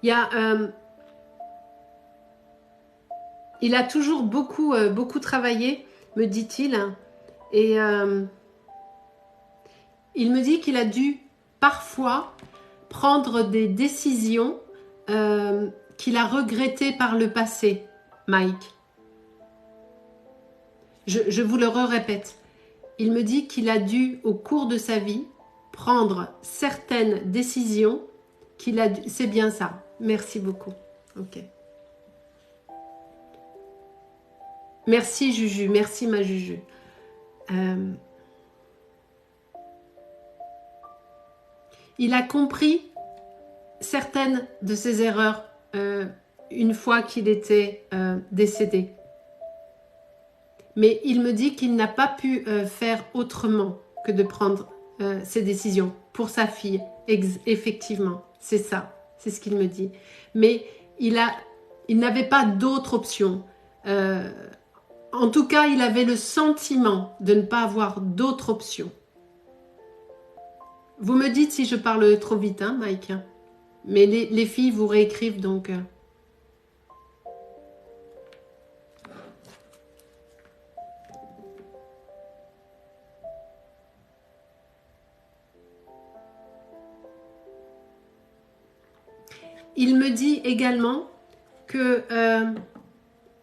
Il a toujours beaucoup travaillé, me dit-il. Et il me dit qu'il a dû parfois prendre des décisions qu'il a regrettées par le passé, Mike. Je vous le répète. Il me dit qu'il a dû, au cours de sa vie, prendre certaines décisions qu'il a dû... C'est bien ça. Merci beaucoup. Ok. Merci Juju. Merci ma Juju. il a compris certaines de ses erreurs une fois qu'il était décédé. Mais il me dit qu'il n'a pas pu faire autrement que de prendre ses décisions pour sa fille. Effectivement, c'est ça, c'est ce qu'il me dit. Mais il n'avait pas d'autre option. En tout cas, il avait le sentiment de ne pas avoir d'autre option. Vous me dites si je parle trop vite, hein, Mike. Mais les filles vous réécrivent donc. Il me dit également que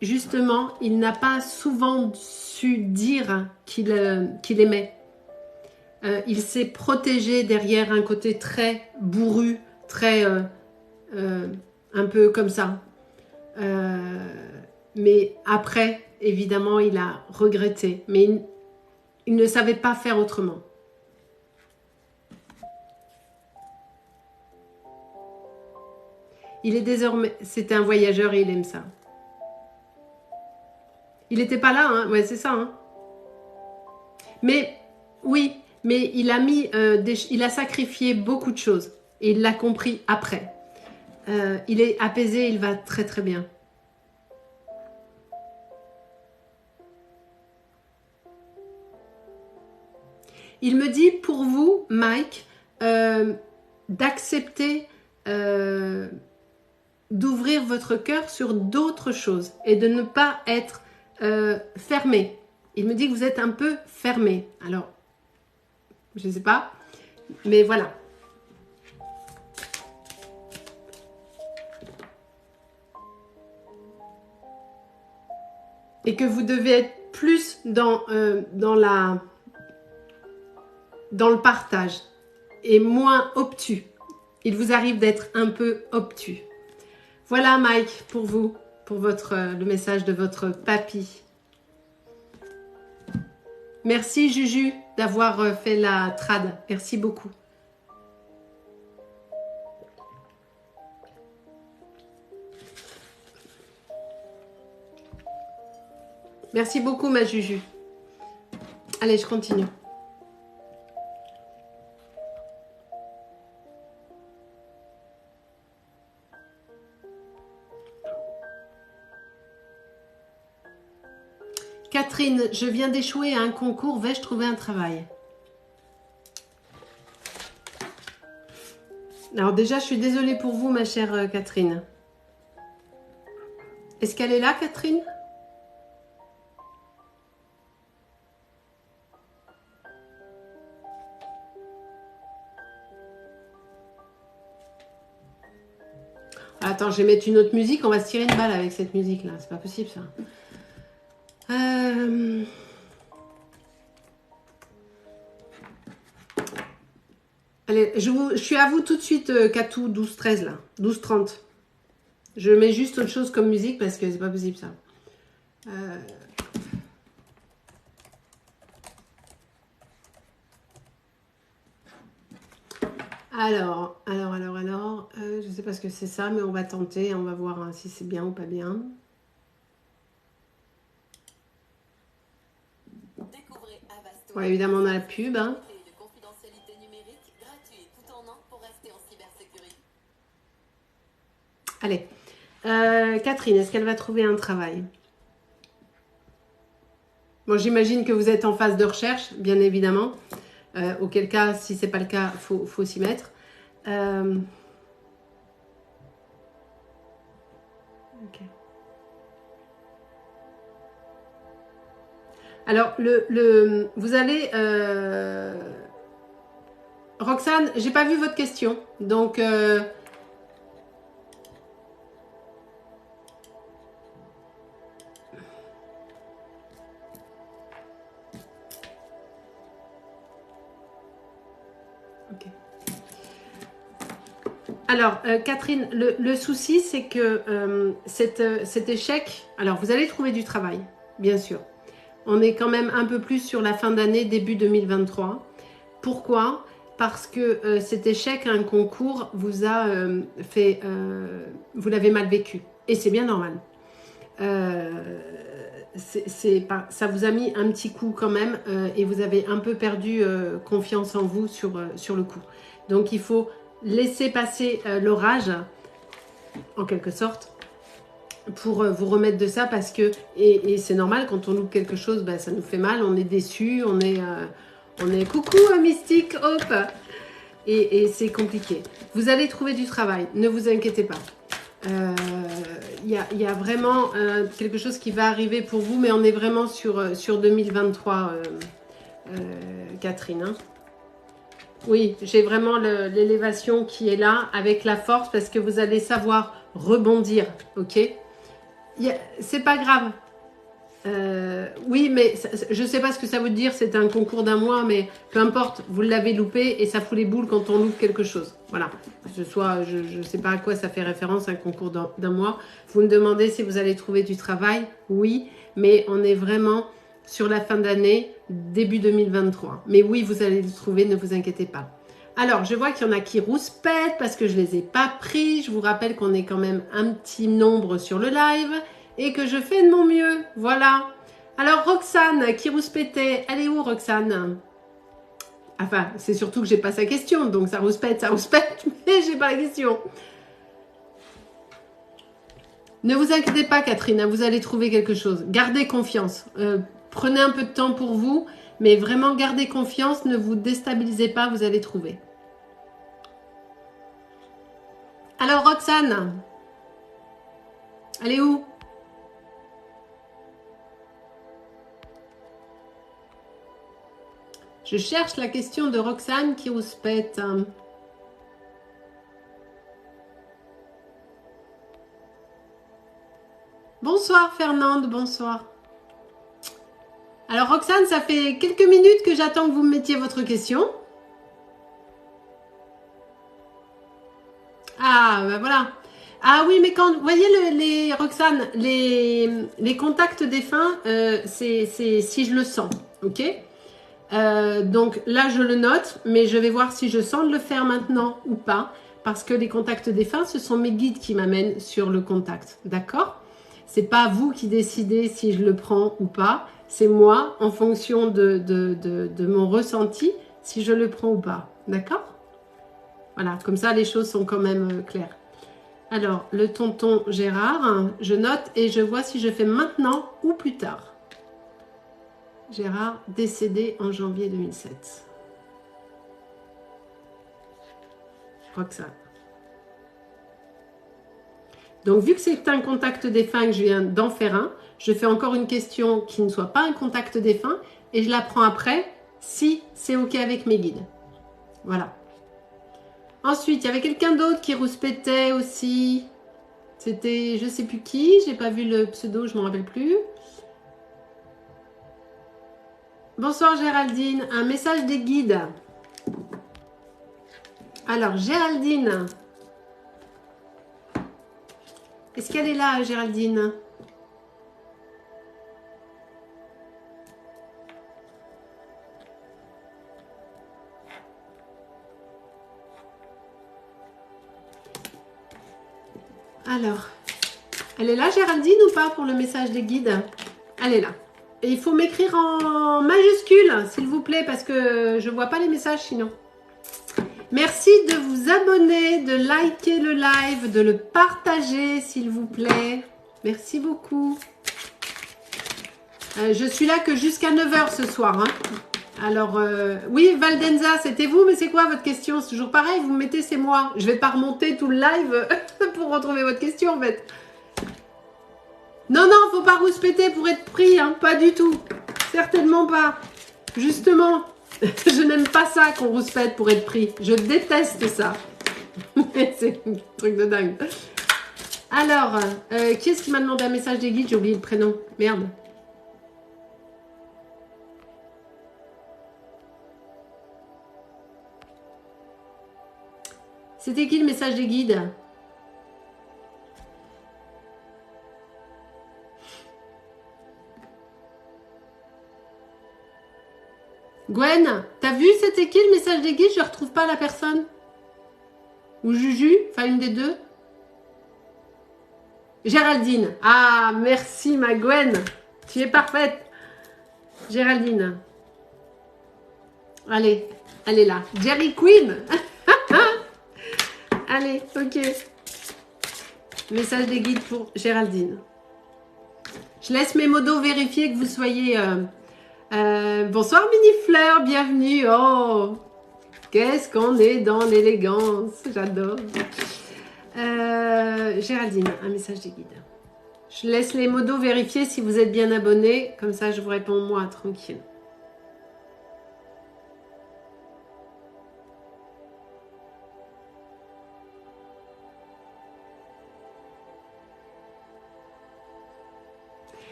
justement, il n'a pas souvent su dire qu'il aimait. Il s'est protégé derrière un côté très bourru, très un peu comme ça. Mais après, évidemment, il a regretté. Mais il ne savait pas faire autrement. Il est désormais... C'était un voyageur et il aime ça. Il n'était pas là, hein. Ouais, c'est ça. Hein. Mais, oui, mais il a mis... il a sacrifié beaucoup de choses. Et il l'a compris après. Il est apaisé, il va très très bien. Il me dit pour vous, Mike, d'accepter... d'ouvrir votre cœur sur d'autres choses et de ne pas être fermé. Il me dit que vous êtes un peu fermé. Alors, je ne sais pas, mais voilà. Et que vous devez être plus dans le partage et moins obtus. Il vous arrive d'être un peu obtus. Voilà Mike pour vous, pour le message de votre papy. Merci Juju d'avoir fait la trad. Merci beaucoup. Merci beaucoup ma Juju. Allez, je continue. Catherine, je viens d'échouer à un concours, vais-je trouver un travail? Alors déjà, je suis désolée pour vous, ma chère Catherine. Est-ce qu'elle est là, Catherine? Attends, je vais mettre une autre musique, on va se tirer une balle avec cette musique-là. C'est pas possible, ça. Allez, je suis à vous tout de suite, Katou, 12-13 là, 12-30. Je mets juste autre chose comme musique parce que c'est pas possible ça. Alors, je sais pas ce que c'est ça, mais on va tenter, on va voir hein, si c'est bien ou pas bien. Ouais, évidemment, on a la pub. Hein. Allez, Catherine, est-ce qu'elle va trouver un travail? Bon, j'imagine que vous êtes en phase de recherche, bien évidemment. Auquel cas, si c'est pas le cas, faut s'y mettre. Ok. Alors, vous allez... Roxane, j'ai pas vu votre question. Donc... Ok. Alors, Catherine, le souci, c'est que cet échec... Alors, vous allez trouver du travail, bien sûr. On est quand même un peu plus sur la fin d'année, début 2023. Pourquoi ? parce que cet échec à un concours vous a fait... vous l'avez mal vécu. Et c'est bien normal. Ça vous a mis un petit coup quand même et vous avez un peu perdu confiance en vous sur le coup. Donc il faut laisser passer l'orage, en quelque sorte, pour vous remettre de ça parce que, et c'est normal, quand on loupe quelque chose, ben, ça nous fait mal, on est déçu, on est coucou Mystique, hop, et c'est compliqué. Vous allez trouver du travail, ne vous inquiétez pas. Y a vraiment quelque chose qui va arriver pour vous, mais on est vraiment sur 2023, Catherine. Hein. Oui, j'ai vraiment l'élévation qui est là avec la force parce que vous allez savoir rebondir, ok? C'est pas grave. Oui, mais je sais pas ce que ça veut dire, c'est un concours d'un mois, mais peu importe, vous l'avez loupé et ça fout les boules quand on loupe quelque chose. Voilà. Que ce soit, je sais pas à quoi ça fait référence, un concours d'un mois. Vous me demandez si vous allez trouver du travail. Oui, mais on est vraiment sur la fin d'année, début 2023. Mais oui, vous allez le trouver, ne vous inquiétez pas. Alors, je vois qu'il y en a qui rouspètent parce que je les ai pas pris. Je vous rappelle qu'on est quand même un petit nombre sur le live et que je fais de mon mieux. Voilà. Alors, Roxane qui rouspétait, elle est où Roxane? Enfin, c'est surtout que j'ai pas sa question, donc ça rouspète, mais j'ai pas la question. Ne vous inquiétez pas, Catherine, vous allez trouver quelque chose. Gardez confiance. Prenez un peu de temps pour vous, mais vraiment gardez confiance, ne vous déstabilisez pas, vous allez trouver. Alors, Roxane, elle est où? Je cherche la question de Roxane qui rouspète. Bonsoir Fernande, bonsoir. Alors Roxane, ça fait quelques minutes que j'attends que vous me mettiez votre question. Ah, ben voilà. Ah oui, mais quand vous voyez Roxane, les contacts défunts, c'est si je le sens, ok? Donc là, je le note, mais je vais voir si je sens de le faire maintenant ou pas, parce que les contacts défunts, ce sont mes guides qui m'amènent sur le contact, d'accord? C'est pas vous qui décidez si je le prends ou pas, c'est moi, en fonction de mon ressenti, si je le prends ou pas, d'accord? Voilà, comme ça, les choses sont quand même claires. Alors, le tonton Gérard, je note et je vois si je fais maintenant ou plus tard. Gérard, décédé en janvier 2007. Roxane. Donc, vu que c'est un contact défunt que je viens d'en faire un, je fais encore une question qui ne soit pas un contact défunt et je la prends après si c'est OK avec mes guides. Voilà. Ensuite, il y avait quelqu'un d'autre qui rouspétait aussi. C'était, je ne sais plus qui, j'ai pas vu le pseudo, je ne m'en rappelle plus. Bonsoir Géraldine, un message des guides. Alors, Géraldine. Est-ce qu'elle est là, Géraldine? Alors, elle est là, Géraldine, ou pas, pour le message des guides? Elle est là. Et il faut m'écrire en majuscule, s'il vous plaît, parce que je ne vois pas les messages sinon. Merci de vous abonner, de liker le live, de le partager, s'il vous plaît. Merci beaucoup. Je suis là que jusqu'à 9 h ce soir. Hein. Alors, oui, Valdenza, c'était vous, mais c'est quoi votre question? C'est toujours pareil, vous me mettez, c'est moi. Je ne vais pas remonter tout le live pour retrouver votre question, en fait. Non, non, faut pas rouspéter pour être pris, hein, pas du tout. Certainement pas. Justement, je n'aime pas ça qu'on rouspète pour être pris. Je déteste ça. C'est un truc de dingue. Alors, qui est-ce qui m'a demandé un message des guides? J'ai oublié le prénom. Merde. C'était qui le message des guides? Gwen, t'as vu, c'était qui le message des guides? Je retrouve pas la personne. Ou Juju, enfin une des deux. Géraldine. Ah, merci ma Gwen. Tu es parfaite. Géraldine. Allez, elle est là. Jerry Queen. Allez, ok. Message des guides pour Géraldine. Je laisse mes modos vérifier que vous soyez... bonsoir Mini Fleur, bienvenue. Oh, qu'est-ce qu'on est dans l'élégance. J'adore. Géraldine, un message des guides. Je laisse les modos vérifier si vous êtes bien abonnés. Comme ça, je vous réponds moi, tranquille.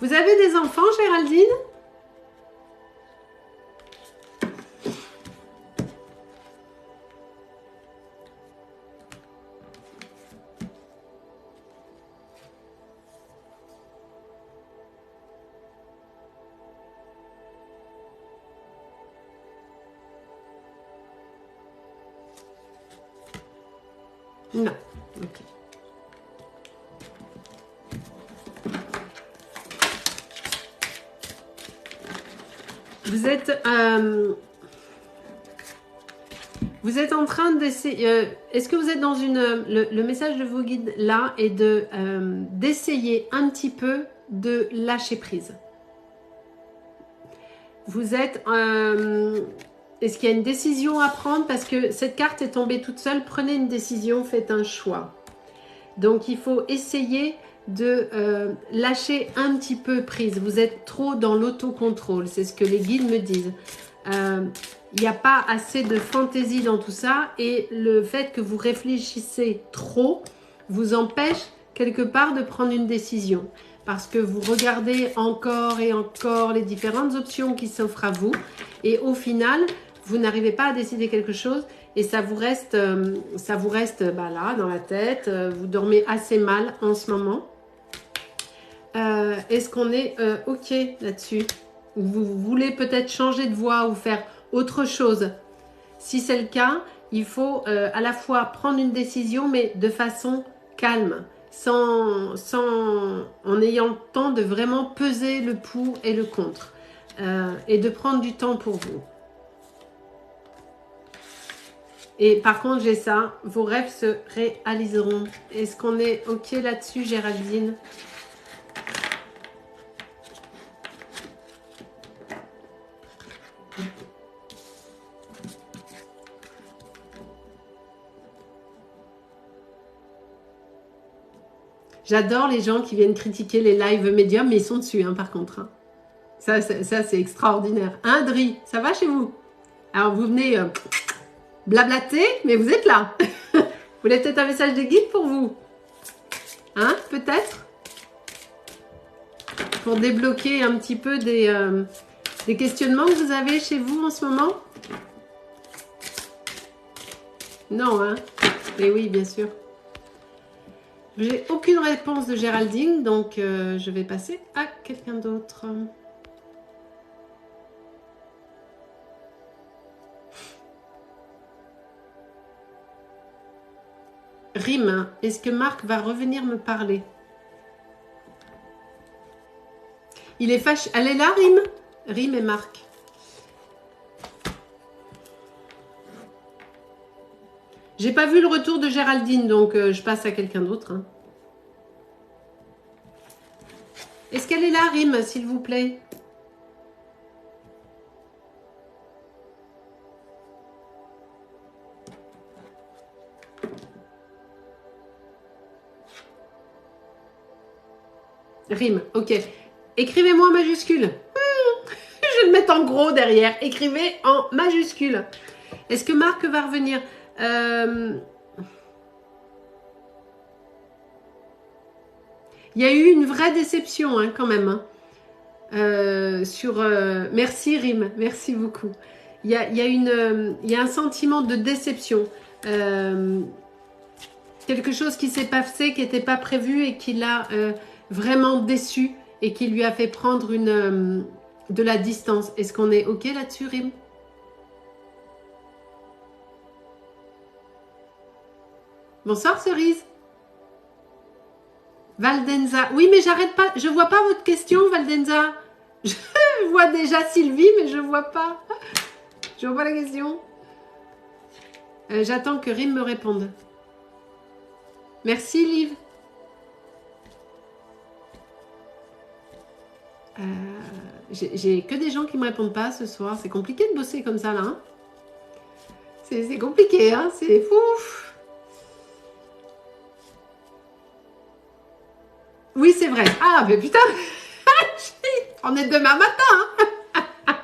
Vous avez des enfants, Géraldine? Non. Ok. Vous êtes en train d'essayer... Est-ce que vous êtes dans une... Le message de vos guides là est d'essayer un petit peu de lâcher prise. Vous êtes... Est-ce qu'il y a une décision à prendre? Parce que cette carte est tombée toute seule. Prenez une décision, faites un choix. Donc, il faut essayer de lâcher un petit peu prise. Vous êtes trop dans l'autocontrôle. C'est ce que les guides me disent. Il n'y a pas assez de fantaisie dans tout ça. Et le fait que vous réfléchissez trop vous empêche quelque part de prendre une décision. Parce que vous regardez encore et encore les différentes options qui s'offrent à vous. Et au final, vous n'arrivez pas à décider quelque chose. Et ça vous reste là, dans la tête. Vous dormez assez mal en ce moment. Est-ce qu'on est OK là-dessus? Vous voulez peut-être changer de voie ou faire autre chose? Si c'est le cas, il faut à la fois prendre une décision, mais de façon calme. En ayant le temps de vraiment peser le pour et le contre. Et de prendre du temps pour vous. Et par contre, j'ai ça. Vos rêves se réaliseront. Est-ce qu'on est OK là-dessus, Géraldine? J'adore les gens qui viennent critiquer les lives médiums, mais ils sont dessus, hein, par contre. Hein. Ça c'est extraordinaire. Hein, Dri, ça va chez vous? Alors, vous venez... blablater, mais vous êtes là. Vous voulez peut-être un message de guide pour vous? Hein, peut-être? Pour débloquer un petit peu des questionnements que vous avez chez vous en ce moment? Non, hein? Mais oui, bien sûr. J'ai aucune réponse de Géraldine, donc je vais passer à quelqu'un d'autre. Rime, est-ce que Marc va revenir me parler? Il est fâché. Elle est là, Rime? Rime et Marc. J'ai pas vu le retour de Géraldine, donc je passe à quelqu'un d'autre. Hein. Est-ce qu'elle est là, Rime, s'il vous plaît? Rime, ok. Écrivez-moi en majuscule. Je vais le mettre en gros derrière. Écrivez en majuscule. Est-ce que Marc va revenir? Il y a eu une vraie déception hein, quand même. Hein, merci Rime, merci beaucoup. Il y a un sentiment de déception. Quelque chose qui s'est passé, qui n'était pas prévu et qui l'a vraiment déçu et qui lui a fait prendre de la distance. Est-ce qu'on est OK là-dessus, Rime? Bonsoir Cerise. Valdenza. Oui, mais j'arrête pas. Je vois pas votre question, Valdenza. Je vois déjà Sylvie, mais je vois pas. Je vois pas la question. J'attends que Rim me réponde. Merci, Liv. J'ai que des gens qui me répondent pas ce soir. C'est compliqué de bosser comme ça, là. Hein, c'est compliqué, hein. C'est fou. Oui, c'est vrai. Ah, mais putain. On est demain matin. Hein.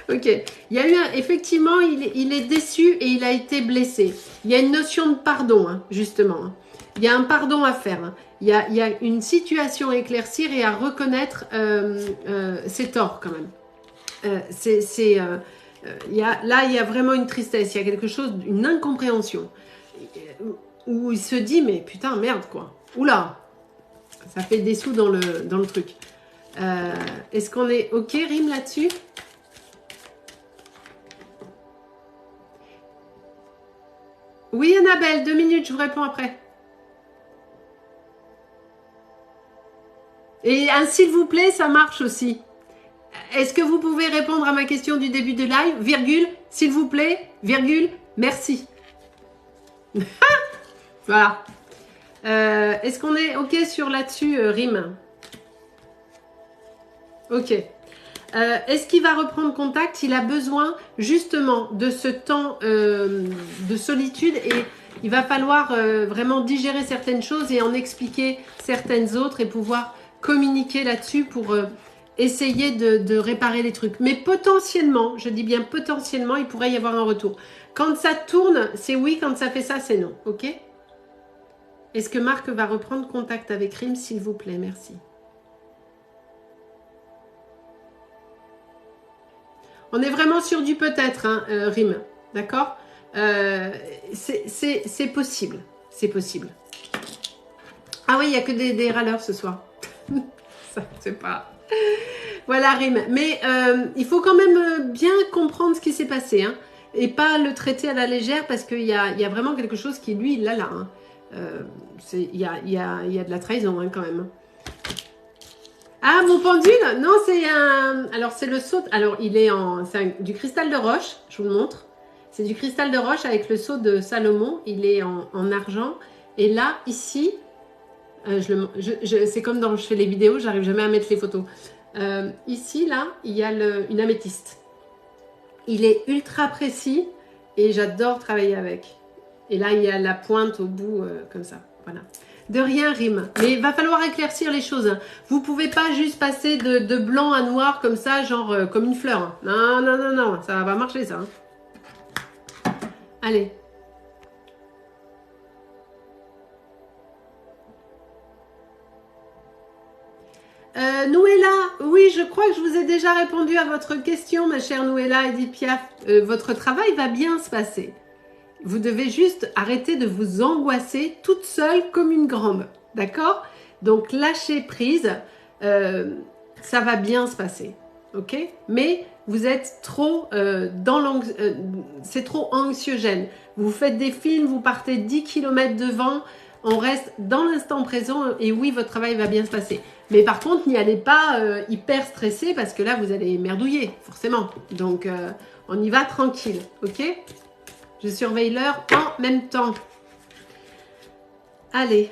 Ok. Il y a eu effectivement, il est déçu et il a été blessé. Il y a une notion de pardon, hein, justement. Il y a un pardon à faire. Hein. Il y a une situation à éclaircir et à reconnaître ses torts quand même. Là, il y a vraiment une tristesse. Il y a quelque chose, une incompréhension. Où il se dit, mais putain, merde, quoi. Oula, ça fait des sous dans le truc. Est-ce qu'on est OK, Rim, là-dessus? Oui, Annabelle, 2 minutes, je vous réponds après. Et un s'il vous plaît, ça marche aussi. Est-ce que vous pouvez répondre à ma question du début de live, virgule, s'il vous plaît, virgule, merci. Voilà. Est-ce qu'on est OK sur là-dessus, Rim? OK. Est-ce qu'il va reprendre contact? Il a besoin justement de ce temps de solitude et il va falloir vraiment digérer certaines choses et en expliquer certaines autres et pouvoir communiquer là-dessus pour essayer de réparer les trucs. Mais potentiellement, je dis bien potentiellement, il pourrait y avoir un retour. Quand ça tourne, c'est oui. Quand ça fait ça, c'est non. OK? Est-ce que Marc va reprendre contact avec Rim, s'il vous plaît? Merci. On est vraiment sur du peut-être, hein, Rim. D'accord? C'est possible. C'est possible. Ah oui, il n'y a que des râleurs ce soir. Ça, c'est pas... Voilà, Rim. Mais il faut quand même bien comprendre ce qui s'est passé. Hein, et pas le traiter à la légère parce qu'il y a vraiment quelque chose qui, lui, là. Hein. Il y a de la trahison hein, quand même. Ah, mon pendule? Non, c'est un... Alors, c'est le sceau... Alors, il est en... C'est du cristal de roche, je vous le montre. C'est du cristal de roche avec le sceau de Salomon. Il est en argent. Et là, ici... c'est comme quand je fais les vidéos, j'arrive jamais à mettre les photos. Ici, là, il y a une améthyste. Il est ultra précis et j'adore travailler avec. Et là, il y a la pointe au bout, comme ça. Voilà. De rien, Rim. Mais il va falloir éclaircir les choses. Vous pouvez pas juste passer de blanc à noir comme ça, genre comme une fleur. Non, non, non, non. Ça va pas marcher, ça. Hein. Allez. Nouella, oui, je crois que je vous ai déjà répondu à votre question, ma chère Nouella Edith Piaf. Votre travail va bien se passer. Vous devez juste arrêter de vous angoisser toute seule comme une grande. D'accord? Donc, lâchez prise. Ça va bien se passer. Ok? Mais vous êtes trop c'est trop anxiogène. Vous faites des films, vous partez 10 km devant. On reste dans l'instant présent et oui, votre travail va bien se passer. Mais par contre, n'y allez pas hyper stressé parce que là, vous allez merdouiller, forcément. Donc, on y va tranquille. Ok? Je surveille l'heure en même temps. Allez.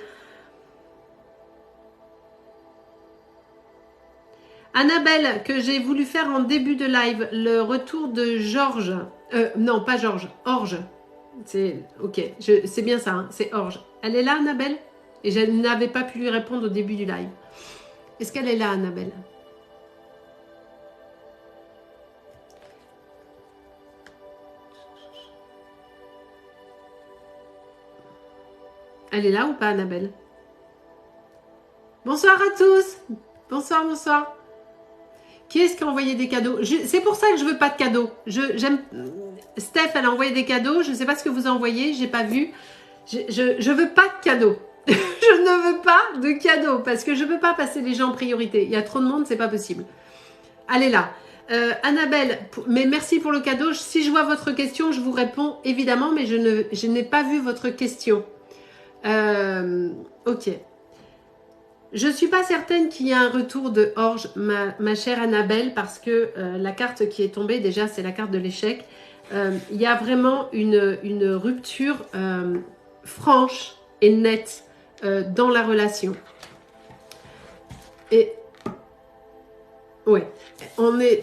Annabelle, que j'ai voulu faire en début de live, le retour de Georges. Non, pas Georges, Orge. C'est ok, c'est bien ça, hein, c'est Orge. Elle est là, Annabelle? Et je n'avais pas pu lui répondre au début du live. Est-ce qu'elle est là, Annabelle? Elle est là ou pas, Annabelle? Bonsoir à tous. Bonsoir, bonsoir. Qui est-ce qui a envoyé des cadeaux? C'est pour ça que je veux pas de cadeaux. Steph, elle a envoyé des cadeaux. Je ne sais pas ce que vous envoyez. J'ai pas vu. Je veux pas de cadeaux. Je ne veux pas de cadeaux parce que je veux pas passer les gens en priorité. Il y a trop de monde, c'est pas possible. Elle est là. Annabelle, mais merci pour le cadeau. Si je vois votre question, je vous réponds évidemment, mais je n'ai pas vu votre question. Ok. Je ne suis pas certaine qu'il y ait un retour de Orge, ma chère Annabelle, parce que la carte qui est tombée, déjà, c'est la carte de l'échec. Il y a vraiment une rupture franche et nette dans la relation. Et ouais,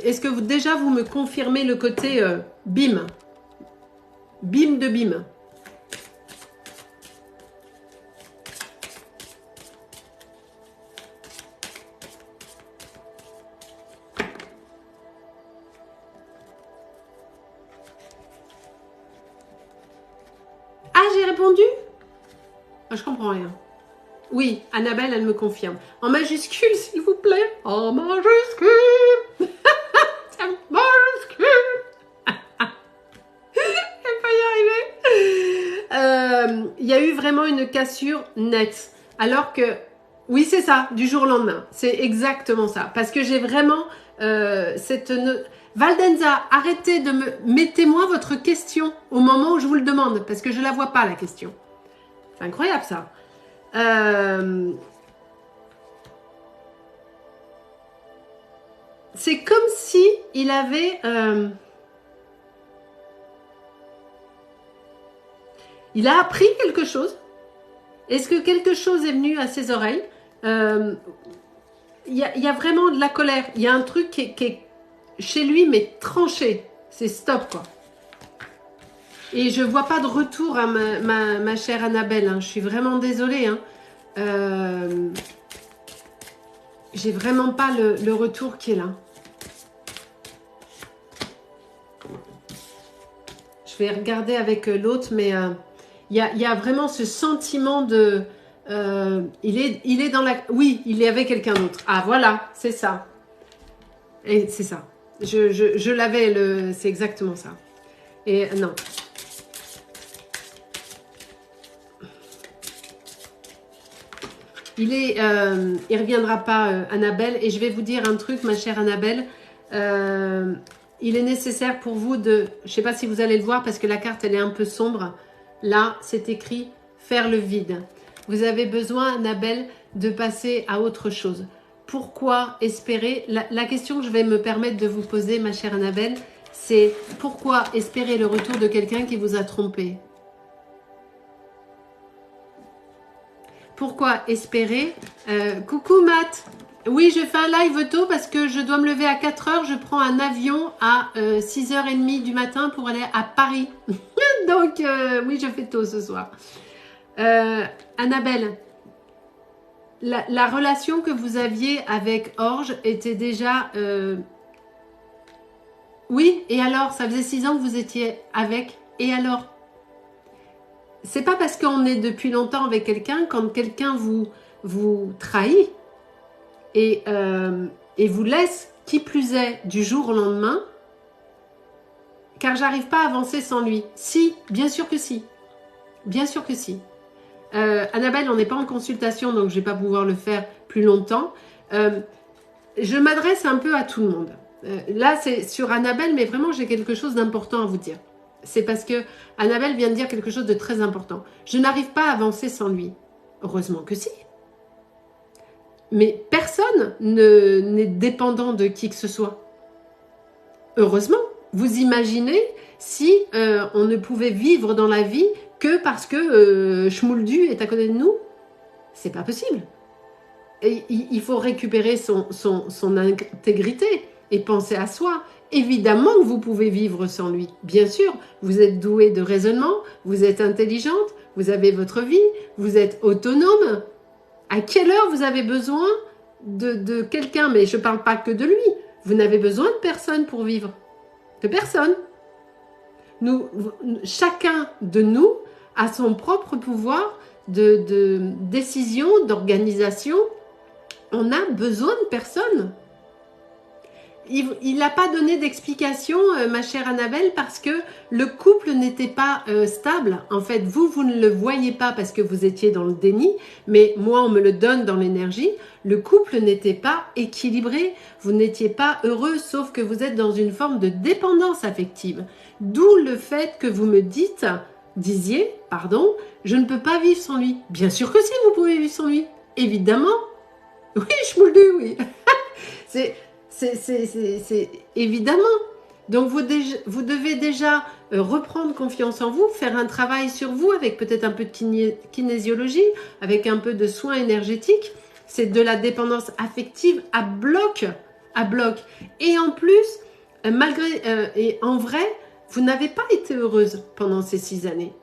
est-ce que déjà vous me confirmez le côté bim, bim de bim? Ah, j'ai répondu? Ah, je comprends rien. Oui, Annabelle, elle me confirme. En majuscule, s'il vous plaît. En majuscule. En majuscule. Elle va y arriver. Il y a eu vraiment une cassure nette. Alors que, oui, c'est ça, du jour au lendemain. C'est exactement ça. Parce que j'ai vraiment cette... Valdenza, arrêtez de me... Mettez-moi votre question au moment où je vous le demande. Parce que je ne la vois pas, la question. C'est incroyable, ça. C'est comme si il avait il a appris quelque chose. Est-ce que quelque chose est venu à ses oreilles? Il y a vraiment de la colère. Il y a un truc qui est chez lui, mais tranché. C'est stop, quoi. Et je vois pas de retour à ma chère Annabelle. Hein. Je suis vraiment désolée. Hein. J'ai vraiment pas le retour qui est là. Je vais regarder avec l'autre, mais il y a vraiment ce sentiment de... il est dans la... Oui, il est avec quelqu'un d'autre. Ah, voilà, c'est ça. Et c'est ça. Je l'avais, c'est exactement ça. Et non. Il reviendra pas, Annabelle. Et je vais vous dire un truc, ma chère Annabelle. Il est nécessaire pour vous de... Je ne sais pas si vous allez le voir parce que la carte, elle est un peu sombre. Là, c'est écrit « faire le vide ». Vous avez besoin, Annabelle, de passer à autre chose. Pourquoi espérer... La question que je vais me permettre de vous poser, ma chère Annabelle, c'est pourquoi espérer le retour de quelqu'un qui vous a trompé? Pourquoi espérer coucou Matt. Oui, je fais un live tôt parce que je dois me lever à 4 heures. Je prends un avion à 6h30 du matin pour aller à Paris. Donc, oui, je fais tôt ce soir. Annabelle, la relation que vous aviez avec Orge était déjà... Oui, et alors? Ça faisait 6 ans que vous étiez avec. Et alors? C'est pas parce qu'on est depuis longtemps avec quelqu'un, quand quelqu'un vous trahit et vous laisse, qui plus est, du jour au lendemain, car j'arrive pas à avancer sans lui. Si, bien sûr que si. Bien sûr que si. Annabelle, on n'est pas en consultation, donc je vais pas pouvoir le faire plus longtemps. Je m'adresse un peu à tout le monde. Là, c'est sur Annabelle, mais vraiment, j'ai quelque chose d'important à vous dire. C'est parce que Annabelle vient de dire quelque chose de très important. Je n'arrive pas à avancer sans lui. Heureusement que si. Mais personne n'est dépendant de qui que ce soit. Heureusement. Vous imaginez si on ne pouvait vivre dans la vie que parce que Schmouldu est à côté de nous? C'est pas possible. Et il faut récupérer son intégrité et penser à soi. Évidemment que vous pouvez vivre sans lui. Bien sûr, vous êtes doué de raisonnement, vous êtes intelligente, vous avez votre vie, vous êtes autonome. À quelle heure vous avez besoin de quelqu'un? Mais je ne parle pas que de lui. Vous n'avez besoin de personne pour vivre. De personne. Chacun de nous a son propre pouvoir de décision, d'organisation. On a besoin de personne. il n'a pas donné d'explication, ma chère Annabelle, parce que le couple n'était pas stable. En fait, vous ne le voyez pas parce que vous étiez dans le déni, mais moi, on me le donne dans l'énergie. Le couple n'était pas équilibré, vous n'étiez pas heureux, sauf que vous êtes dans une forme de dépendance affective. D'où le fait que vous me disiez, pardon, je ne peux pas vivre sans lui. Bien sûr que si, vous pouvez vivre sans lui. Évidemment. Oui, je me le dis, oui. C'est évidemment. Donc, vous devez déjà reprendre confiance en vous, faire un travail sur vous avec peut-être un peu de kinésiologie, avec un peu de soins énergétiques. C'est de la dépendance affective à bloc. À bloc. Et en plus, et en vrai, vous n'avez pas été heureuse pendant ces 6 années.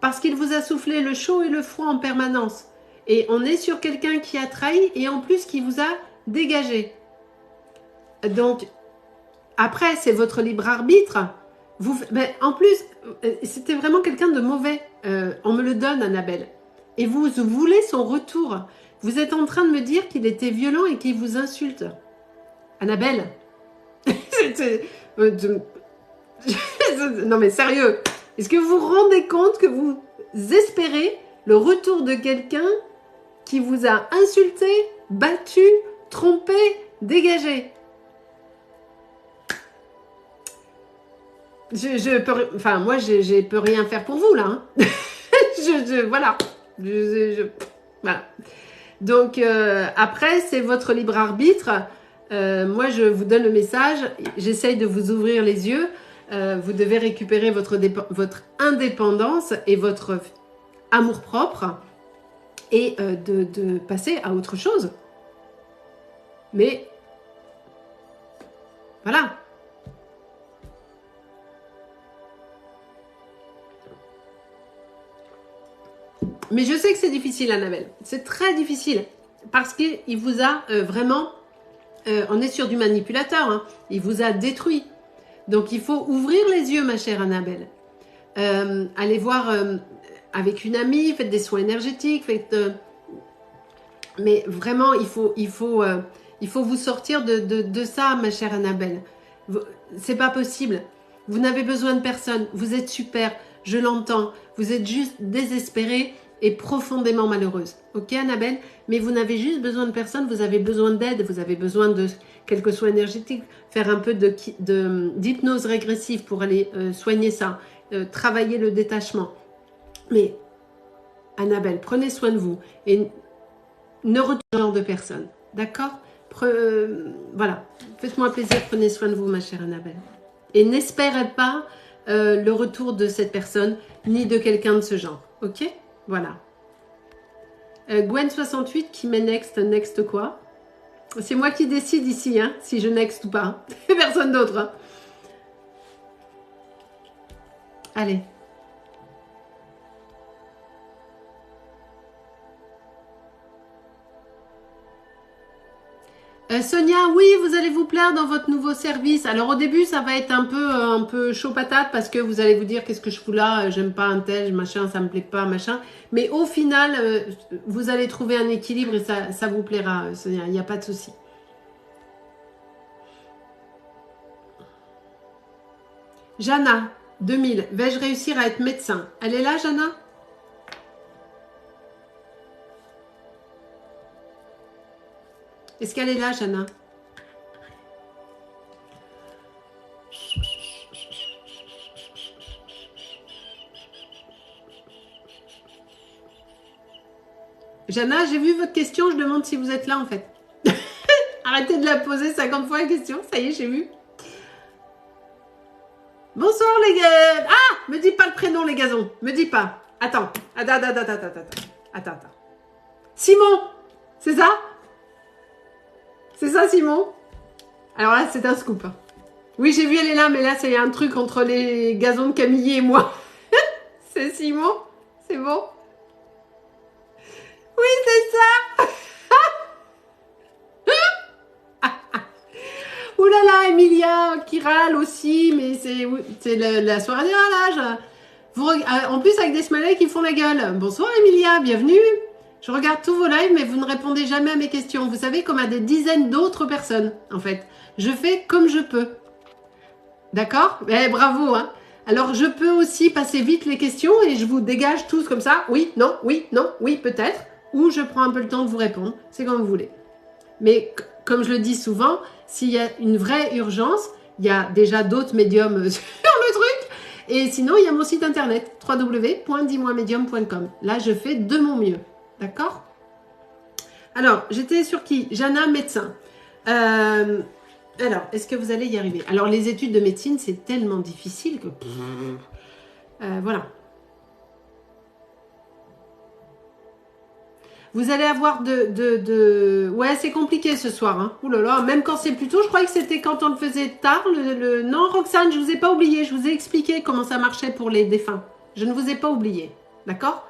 Parce qu'il vous a soufflé le chaud et le froid en permanence. Et on est sur quelqu'un qui a trahi et en plus qui vous a dégagé. Donc, après, c'est votre libre arbitre. Mais en plus, c'était vraiment quelqu'un de mauvais. On me le donne, Annabelle. Et vous voulez son retour. Vous êtes en train de me dire qu'il était violent et qu'il vous insulte. Annabelle. Non mais sérieux. Est-ce que vous vous rendez compte que vous espérez le retour de quelqu'un qui vous a insulté, battu, trompé, dégagé? Enfin, moi, je peux rien faire pour vous, là. Hein. Voilà. Voilà. Donc, après, c'est votre libre arbitre. Moi, je vous donne le message. J'essaye de vous ouvrir les yeux. Vous devez récupérer votre indépendance et votre amour-propre et de passer à autre chose. Mais, voilà. Mais je sais que c'est difficile, Annabelle. C'est très difficile. Parce qu'il vous a vraiment... on est sur du manipulateur. Hein. Il vous a détruit. Donc, il faut ouvrir les yeux, ma chère Annabelle. Allez voir avec une amie, faites des soins énergétiques. Mais vraiment, il faut vous sortir de ça, ma chère Annabelle. C'est pas possible. Vous n'avez besoin de personne. Vous êtes super. Je l'entends. Vous êtes juste désespérée et profondément malheureuse. Ok, Annabelle? Mais vous n'avez juste besoin de personne, vous avez besoin d'aide, vous avez besoin de quelques soins énergétiques, faire un peu d'hypnose régressive pour aller soigner ça, travailler le détachement. Mais, Annabelle, prenez soin de vous et ne retournez de personne. D'accord? Voilà. Faites-moi plaisir, prenez soin de vous, ma chère Annabelle. Et n'espérez pas le retour de cette personne, ni de quelqu'un de ce genre. Ok? Voilà. Gwen68 qui met next. Next quoi? C'est moi qui décide ici, hein, si je next ou pas. Personne d'autre. Hein. Allez. Sonia, oui, vous allez vous plaire dans votre nouveau service. Alors au début, ça va être un peu chaud patate parce que vous allez vous dire qu'est-ce que je fous là, j'aime pas un tel, machin, ça me plaît pas, machin. Mais au final, vous allez trouver un équilibre et ça vous plaira, Sonia, il n'y a pas de souci. Jana, 2000, vais-je réussir à être médecin? Elle est là, Jana? Est-ce qu'elle est là, Jana? Jana, j'ai vu votre question, je demande si vous êtes là en fait. Arrêtez de la poser 50 fois la question, ça y est, j'ai vu. Bonsoir les gars. Ah, me dis pas le prénom les gazons, me dis pas. Attends. Simon, c'est ça? C'est ça, Simon? Alors là, c'est un scoop. Oui, j'ai vu, elle est là, mais là, c'est un truc entre les gazons de Camille et moi. C'est Simon? C'est bon? Oui, c'est ça! Ouh là là, Emilia qui râle aussi, mais c'est la soirée des râlages. En plus, avec des smileys qui font la gueule. Bonsoir, Emilia, bienvenue. Je regarde tous vos lives, mais vous ne répondez jamais à mes questions. Vous savez, comme à des dizaines d'autres personnes, en fait. Je fais comme je peux. D'accord? Bravo, hein. Alors, je peux aussi passer vite les questions et je vous dégage tous comme ça. Oui, non, oui, peut-être. Ou je prends un peu le temps de vous répondre. C'est comme vous voulez. Mais comme je le dis souvent, s'il y a une vraie urgence, il y a déjà d'autres médiums sur le truc. Et sinon, il y a mon site internet www.dis-moi-medium.com. Là, je fais de mon mieux. D'accord? Alors, j'étais sur qui? Jana, médecin. Alors, est-ce que vous allez y arriver? Alors, les études de médecine, c'est tellement difficile que... voilà. Vous allez avoir Ouais, c'est compliqué ce soir. Hein. Ouh là là, même quand c'est plus tôt, je croyais que c'était quand on le faisait tard. Non, Roxane, je vous ai pas oublié. Je vous ai expliqué comment ça marchait pour les défunts. Je ne vous ai pas oublié. D'accord?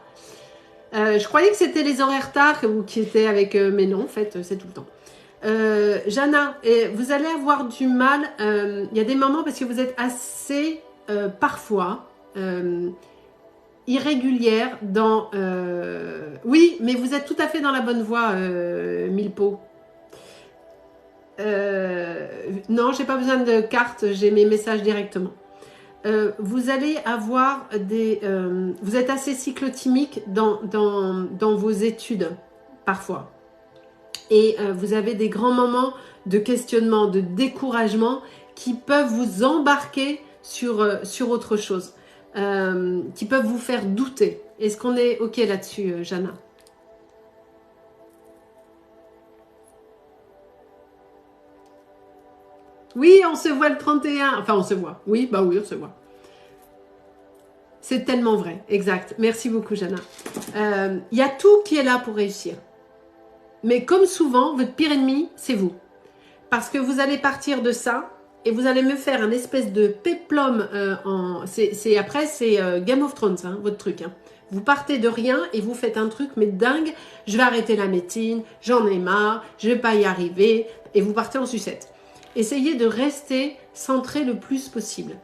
Je croyais que c'était les horaires tard ou qui étaient avec... mais non, en fait, c'est tout le temps. Jana, vous allez avoir du mal. Il y a des moments parce que vous êtes assez, parfois... irrégulière dans... Oui, mais vous êtes tout à fait dans la bonne voie, Milpo. Non, j'ai pas besoin de carte, j'ai mes messages directement. Vous allez avoir des... vous êtes assez cyclotimique dans vos études, parfois. Et vous avez des grands moments de questionnement, de découragement qui peuvent vous embarquer sur autre chose. Qui peuvent vous faire douter. Est-ce qu'on est OK là-dessus, Jana? Oui, on se voit le 31. Enfin, on se voit. Oui, bah oui, on se voit. C'est tellement vrai. Exact. Merci beaucoup, Jana. Il y a tout qui est là pour réussir. Mais comme souvent, votre pire ennemi, c'est vous. Parce que vous allez partir de ça et vous allez me faire un espèce de péplum après, c'est Game of Thrones, hein, votre truc. Hein. Vous partez de rien et vous faites un truc, mais dingue. Je vais arrêter la médecine, j'en ai marre, je vais pas y arriver. Et vous partez en sucette. Essayez de rester centré le plus possible.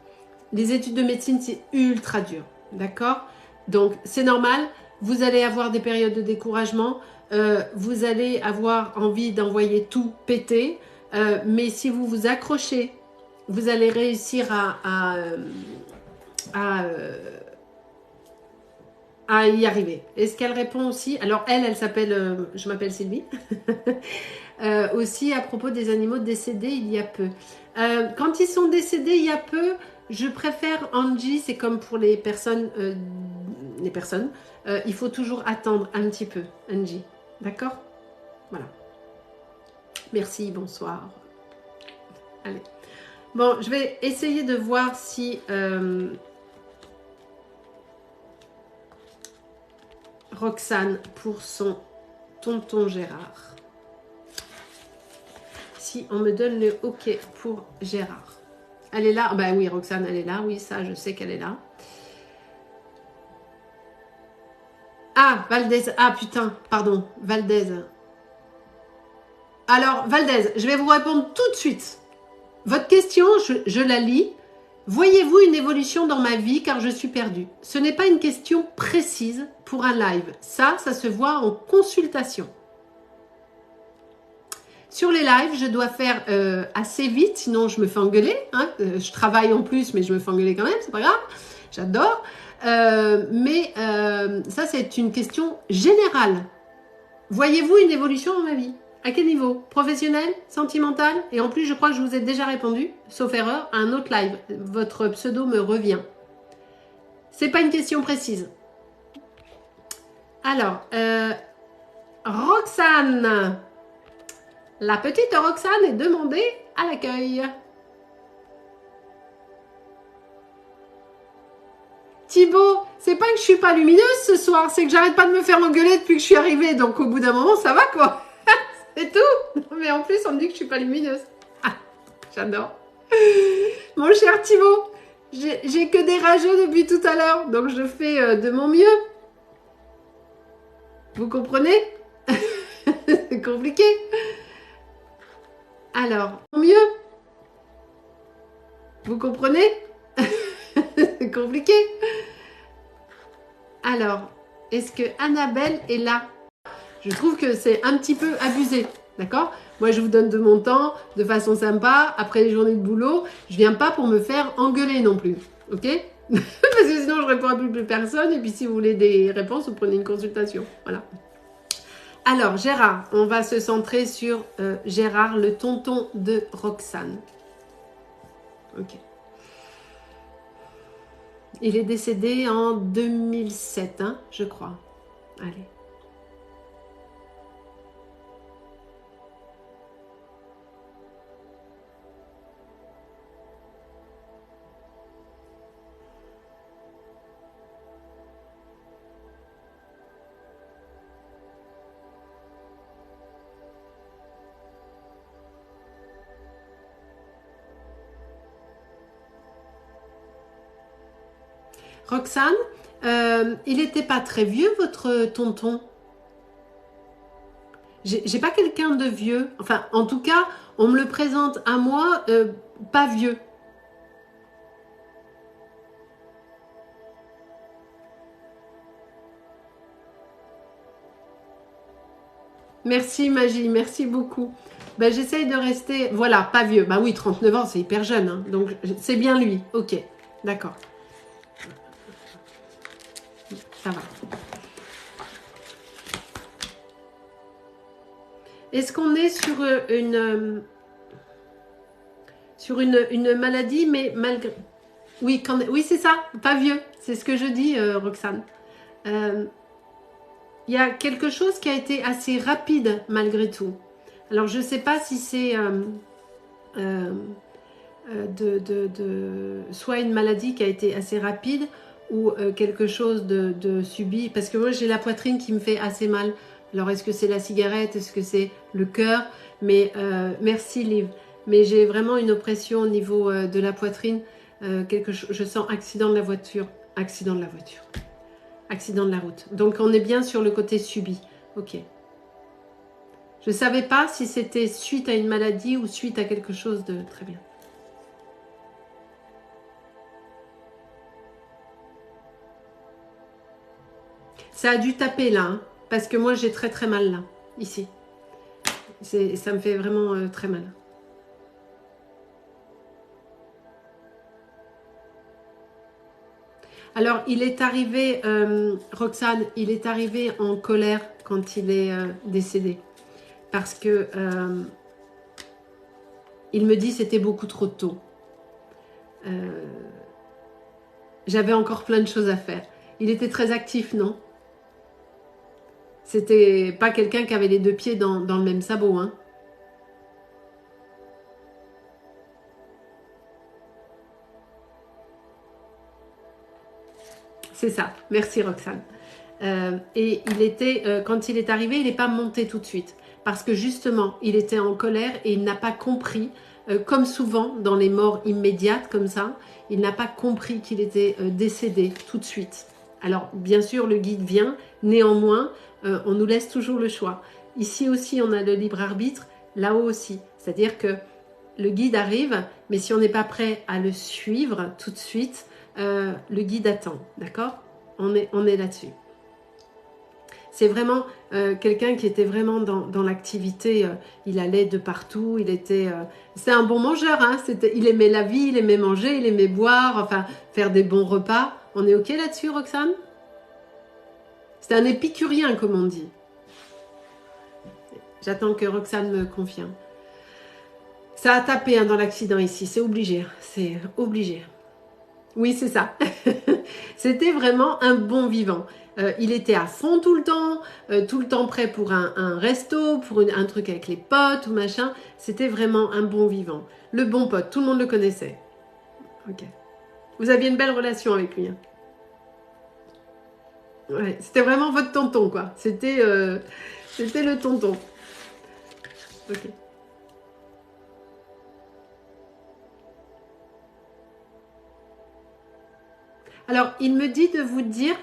Les études de médecine, c'est ultra dur. D'accord? Donc, c'est normal. Vous allez avoir des périodes de découragement. Vous allez avoir envie d'envoyer tout péter. Mais si vous vous accrochez, vous allez réussir à y arriver. Est-ce qu'elle répond aussi? Alors elle s'appelle, je m'appelle Sylvie. Aussi à propos des animaux décédés il y a peu. Quand ils sont décédés il y a peu, je préfère Angie, c'est comme pour les personnes, il faut toujours attendre un petit peu, Angie. D'accord? Voilà. Merci, bonsoir. Allez. Bon, je vais essayer de voir si Roxane pour son tonton Gérard. Si on me donne le OK pour Gérard. Elle est là? Ben oui, Roxane, elle est là. Oui, ça, je sais qu'elle est là. Ah, Valdez. Ah, putain, pardon, Valdez. Alors, Valdez, je vais vous répondre tout de suite. Votre question, je la lis. Voyez-vous une évolution dans ma vie car je suis perdue? Ce n'est pas une question précise pour un live. Ça se voit en consultation. Sur les lives, je dois faire assez vite, sinon je me fais engueuler. Hein. Je travaille en plus, mais je me fais engueuler quand même, c'est pas grave. J'adore. Mais ça, c'est une question générale. Voyez-vous une évolution dans ma vie? À quel niveau? Professionnel? Sentimental? Et en plus, je crois que je vous ai déjà répondu, sauf erreur, à un autre live. Votre pseudo me revient. C'est pas une question précise. Alors, Roxane. La petite Roxane est demandée à l'accueil. Thibaut, c'est pas que je suis pas lumineuse ce soir, c'est que j'arrête pas de me faire engueuler depuis que je suis arrivée. Donc au bout d'un moment, ça va quoi. C'est tout. Mais en plus, on me dit que je suis pas lumineuse. Ah, j'adore. Mon cher Thibaut, j'ai que des rageux depuis tout à l'heure, donc je fais de mon mieux. Vous comprenez? C'est compliqué. Alors, mieux. Vous comprenez? C'est compliqué. Alors, est-ce que Annabelle est là? Je trouve que c'est un petit peu abusé. D'accord? Moi, je vous donne de mon temps, de façon sympa, après les journées de boulot. Je viens pas pour me faire engueuler non plus. Ok? Parce que sinon, je réponds à plus personne. Et puis, si vous voulez des réponses, vous prenez une consultation. Voilà. Alors, Gérard, on va se centrer sur Gérard, le tonton de Roxane. Ok. Il est décédé en 2007, hein, je crois. Allez. Roxane, il n'était pas très vieux, votre tonton? J'ai pas quelqu'un de vieux. Enfin, en tout cas, on me le présente à moi, pas vieux. Merci Magie, merci beaucoup. Ben, j'essaye de rester... Voilà, pas vieux. Bah oui, 39 ans, c'est hyper jeune. Hein. Donc, c'est bien lui. Ok, d'accord. Ça va. Est-ce qu'on est sur une maladie, mais malgré... Oui, oui c'est ça, pas vieux. C'est ce que je dis, Roxane. Il y a quelque chose qui a été assez rapide, malgré tout. Alors, je ne sais pas si c'est soit une maladie qui a été assez rapide ou quelque chose de subi. Parce que moi, j'ai la poitrine qui me fait assez mal. Alors, est-ce que c'est la cigarette? Est-ce que c'est le cœur? Mais merci, Liv. Mais j'ai vraiment une oppression au niveau de la poitrine. Je sens accident de la voiture. Accident de la voiture. Accident de la route. Donc, on est bien sur le côté subi. Ok. Je ne savais pas si c'était suite à une maladie ou suite à quelque chose de très bien. Ça a dû taper là, hein, parce que moi j'ai très très mal là, ici. Ça me fait vraiment très mal. Alors il est arrivé, Roxane, il est arrivé en colère quand il est décédé. Parce que il me dit c'était beaucoup trop tôt. J'avais encore plein de choses à faire. Il était très actif, non? C'était pas quelqu'un qui avait les deux pieds dans le même sabot, hein. C'est ça. Merci Roxane. Et il était, quand il est arrivé, il n'est pas monté tout de suite. Parce que justement, il était en colère et il n'a pas compris, comme souvent dans les morts immédiates comme ça, il n'a pas compris qu'il était décédé tout de suite. Alors, bien sûr, le guide vient. Néanmoins, on nous laisse toujours le choix. Ici aussi, on a le libre arbitre. Là-haut aussi. C'est-à-dire que le guide arrive, mais si on n'est pas prêt à le suivre tout de suite, le guide attend. D'accord? On est là-dessus. C'est vraiment quelqu'un qui était vraiment dans l'activité. Il allait de partout. C'était un bon mangeur. Hein, il aimait la vie, il aimait manger, il aimait boire, enfin faire des bons repas. On est OK là-dessus, Roxane? C'était un épicurien, comme on dit. J'attends que Roxane me confirme. Ça a tapé hein, dans l'accident ici. C'est obligé. C'est obligé. Oui, c'est ça. C'était vraiment un bon vivant. Il était à fond tout le temps prêt pour un resto, pour un truc avec les potes ou machin. C'était vraiment un bon vivant. Le bon pote, tout le monde le connaissait. Ok. Vous aviez une belle relation avec lui. Hein. Ouais, c'était vraiment votre tonton, quoi. C'était le tonton. Ok. Alors, il me dit de vous dire...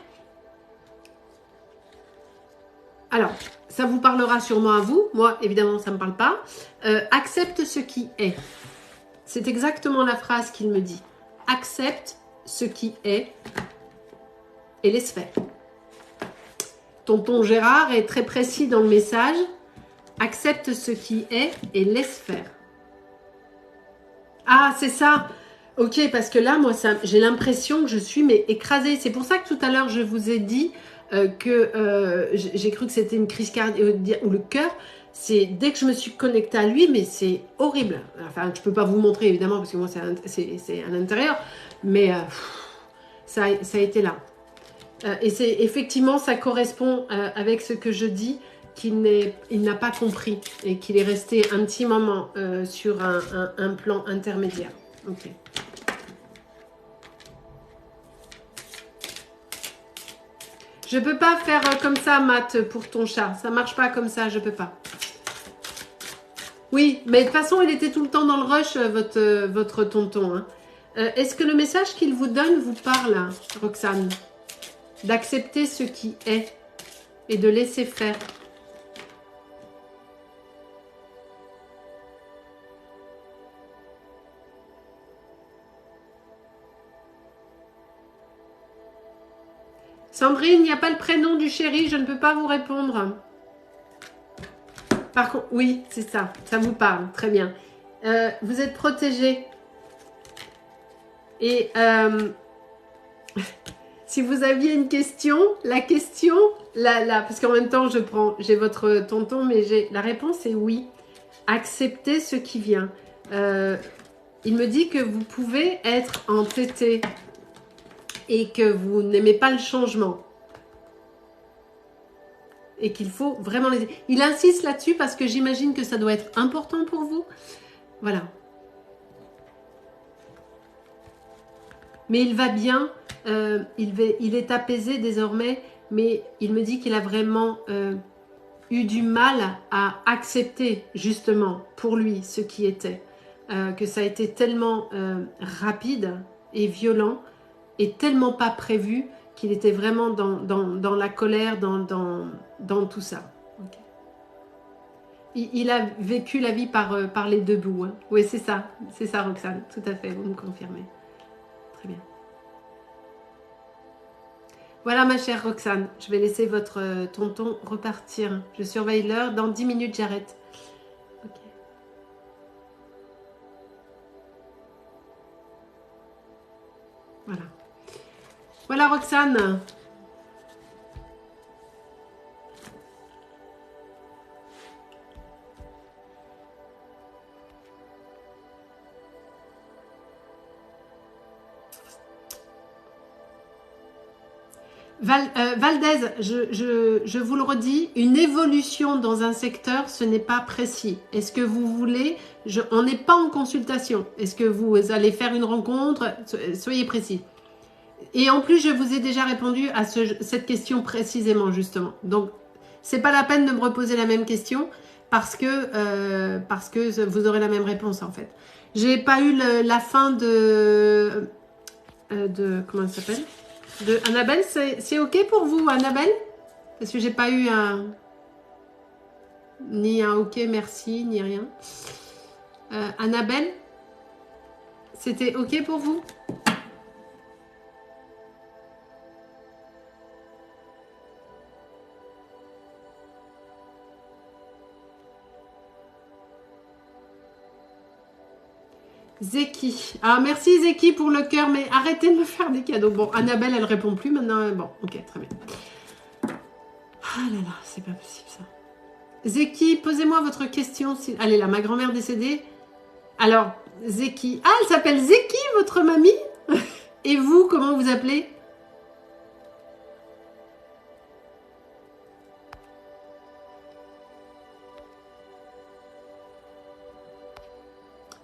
Alors, ça vous parlera sûrement à vous. Moi, évidemment, ça ne me parle pas. Accepte ce qui est. C'est exactement la phrase qu'il me dit. Accepte ce qui est et laisse faire. Tonton Gérard est très précis dans le message. Accepte ce qui est et laisse faire. Ah, c'est ça. Ok, parce que là, moi, j'ai l'impression que je suis mais écrasée. C'est pour ça que tout à l'heure, je vous ai dit que j'ai cru que c'était une crise cardiaque ou le cœur. C'est dès que je me suis connectée à lui, mais c'est horrible. Enfin, je peux pas vous montrer évidemment parce que moi, c'est à l'intérieur, mais ça a été là. Et c'est effectivement, ça correspond avec ce que je dis, il n'a pas compris et qu'il est resté un petit moment sur un plan intermédiaire. Ok. Je peux pas faire comme ça, Matt, pour ton chat. Ça marche pas comme ça, je peux pas. Oui, mais de toute façon, il était tout le temps dans le rush, votre tonton. Hein. Est-ce que le message qu'il vous donne vous parle, Roxane? D'accepter ce qui est et de laisser faire. Sandrine, il n'y a pas le prénom du chéri, je ne peux pas vous répondre. Par contre, oui, c'est ça, ça vous parle, très bien. Vous êtes protégé. Et si vous aviez une question, la question, parce qu'en même temps, j'ai votre tonton, mais la réponse est oui. Acceptez ce qui vient. Il me dit que vous pouvez être entêté et que vous n'aimez pas le changement. Et qu'il faut vraiment les... Il insiste là-dessus parce que j'imagine que ça doit être important pour vous. Voilà. Mais il va bien, il est apaisé désormais, mais il me dit qu'il a vraiment eu du mal à accepter justement pour lui ce qui était. Que ça a été tellement rapide et violent et tellement pas prévu qu'il était vraiment dans la colère, dans tout ça. Okay. Il a vécu la vie par les deux bouts. Hein. Oui, c'est ça, Roxane, tout à fait, vous me confirmez. Très bien. Voilà ma chère Roxane, je vais laisser votre tonton repartir. Je surveille l'heure, dans 10 minutes j'arrête. Okay. Voilà. Voilà Roxane. Valdez, je vous le redis, une évolution dans un secteur, ce n'est pas précis. Est-ce que vous voulez, on n'est pas en consultation. Est-ce que vous allez faire une rencontre? Soyez précis. Et en plus, je vous ai déjà répondu à cette question précisément, justement. Donc, c'est pas la peine de me reposer la même question parce que vous aurez la même réponse, en fait. J'ai pas eu la fin de comment elle s'appelle? De Annabelle, c'est ok pour vous, Annabelle? Parce que j'ai pas eu ni un ok, merci, ni rien. Annabelle, c'était ok pour vous? Zeki. Ah, merci Zeki pour le cœur, mais arrêtez de me faire des cadeaux. Bon, Annabelle, elle répond plus maintenant. Bon, ok, très bien. Ah là là, c'est pas possible ça. Zeki, posez-moi votre question. Allez là, ma grand-mère décédée. Alors, Zeki. Ah, elle s'appelle Zeki, votre mamie? Et vous, comment vous appelez?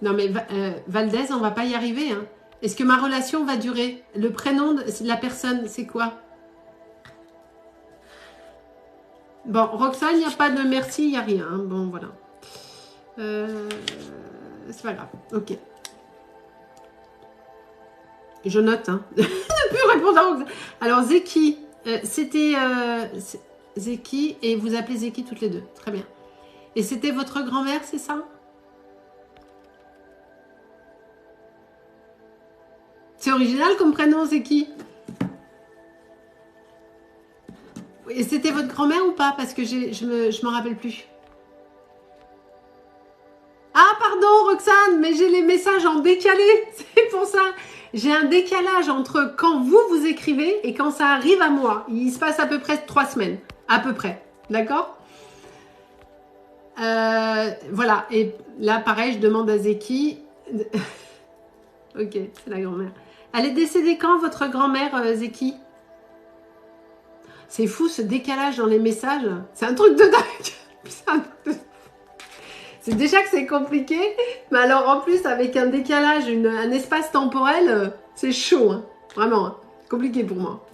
Non mais Valdez, on va pas y arriver. Hein. Est-ce que ma relation va durer? Le prénom de la personne, c'est quoi? Bon, Roxane, il n'y a pas de merci, il n'y a rien. Hein. Bon, voilà. C'est pas grave. Ok. Je note. Hein. Ne plus répondre à Roxane. Alors, Zeki, c'était Zeki et vous appelez Zeki toutes les deux. Très bien. Et c'était votre grand-mère, c'est ça? C'est original comme prénom, Zeki. Et c'était votre grand-mère ou pas? Parce que je m'en rappelle plus. Roxane, mais j'ai les messages en décalé. C'est pour ça. J'ai un décalage entre quand vous écrivez et quand ça arrive à moi. Il se passe à peu près 3 semaines. À peu près. D'accord? Voilà. Et là, pareil, je demande à Zeki. Ok, c'est la grand-mère. Elle est décédée quand, votre grand-mère, Zeki? C'est fou, ce décalage dans les messages. C'est un truc de dingue. C'est déjà que c'est compliqué, mais alors en plus avec un décalage, un espace temporel, c'est chaud, hein. Vraiment, hein. Compliqué pour moi.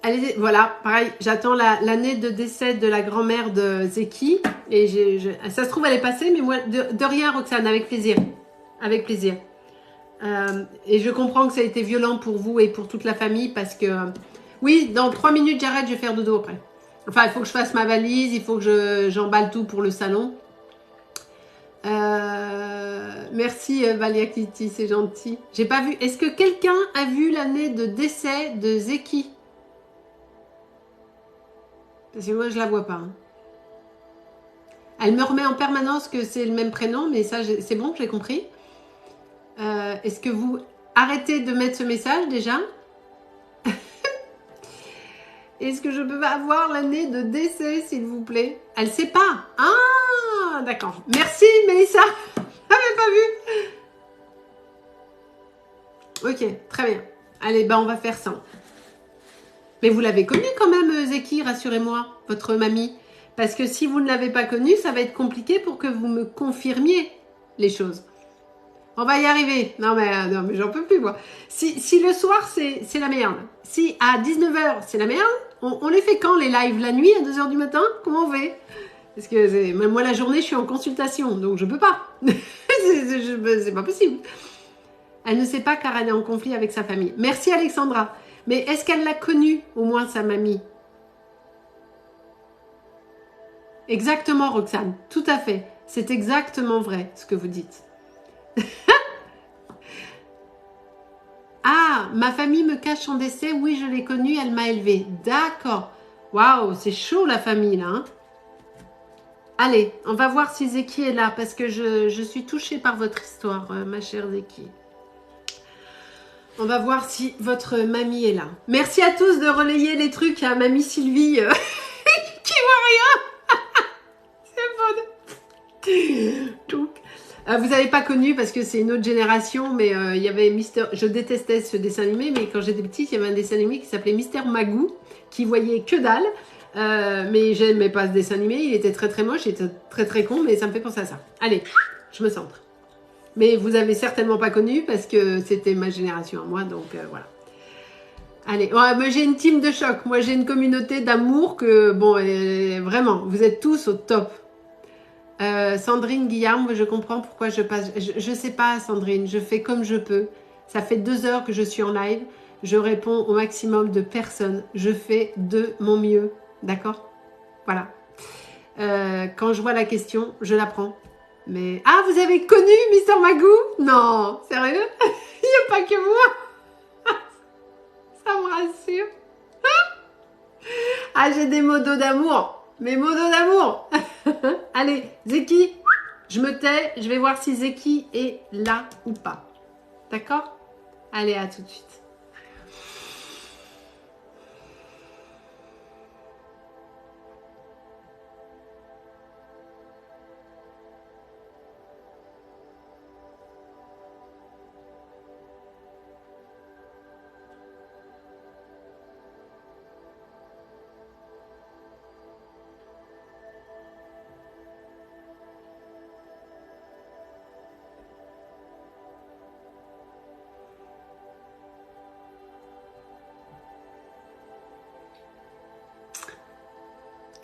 Allez, voilà, pareil, j'attends l'année de décès de la grand-mère de Zeki, et ça se trouve elle est passée, mais moi, de rien Roxane, avec plaisir. Avec plaisir. Et je comprends que ça a été violent pour vous et pour toute la famille parce que oui, dans 3 minutes j'arrête, je vais faire dodo après. Enfin, il faut que je fasse ma valise, il faut que j'emballe tout pour le salon. Merci Valiakiti, c'est gentil. J'ai pas vu. Est-ce que quelqu'un a vu l'année de décès de Zeki? Parce que moi je la vois pas. Hein. Elle me remet en permanence que c'est le même prénom, mais ça c'est bon, j'ai compris. Est-ce que vous arrêtez de mettre ce message déjà? Est-ce que je peux avoir l'année de décès, s'il vous plaît? Elle sait pas. Ah, d'accord. Merci, Mélissa. J'avais pas vu. Ok, très bien. Allez, bah on va faire ça. Mais vous l'avez connue quand même, Zeki, rassurez-moi, votre mamie. Parce que si vous ne l'avez pas connue, ça va être compliqué pour que vous me confirmiez les choses. On va y arriver. Non mais j'en peux plus, moi. Si le soir, c'est la merde. Si à 19h, c'est la merde, on les fait quand, les lives? La nuit, à 2h du matin? Comment on fait? Parce que moi, la journée, je suis en consultation, donc je peux pas. C'est pas possible. Elle ne sait pas car elle est en conflit avec sa famille. Merci, Alexandra. Mais est-ce qu'elle l'a connue, au moins, sa mamie? Exactement, Roxane. Tout à fait. C'est exactement vrai, ce que vous dites. Ah, ma famille me cache son décès. Oui, je l'ai connue, elle m'a élevée. D'accord. Waouh, c'est chaud la famille là. Hein. Allez, on va voir si Zeki est là parce que je suis touchée par votre histoire, ma chère Zeki. On va voir si votre mamie est là. Merci à tous de relayer les trucs à mamie Sylvie qui voit rien. C'est bon. Vous n'avez pas connu parce que c'est une autre génération, mais il y avait Mister. Je détestais ce dessin animé, mais quand j'étais petite, il y avait un dessin animé qui s'appelait Mister Magoo, qui voyait que dalle. Mais j'aimais pas ce dessin animé, il était très très moche, il était très très con, mais ça me fait penser à ça. Allez, je me centre. Mais vous avez certainement pas connu parce que c'était ma génération à moi, donc voilà. Allez, ouais, moi j'ai une team de choc, moi j'ai une communauté d'amour que, bon, vraiment, vous êtes tous au top. Sandrine Guillaume, je comprends pourquoi je passe. Je sais pas, Sandrine, je fais comme je peux. Ça fait 2 heures que je suis en live. Je réponds au maximum de personnes. Je fais de mon mieux. D'accord? Voilà. Quand je vois la question, je la prends. Mais. Ah, vous avez connu Mister Magoo? Non, sérieux? Il n'y a pas que moi. Ça me rassure. Ah, j'ai des mots d'eau d'amour. Mes mots d'eau d'amour. Allez, Zeki, je me tais. Je vais voir si Zeki est là ou pas. D'accord? Allez, à tout de suite.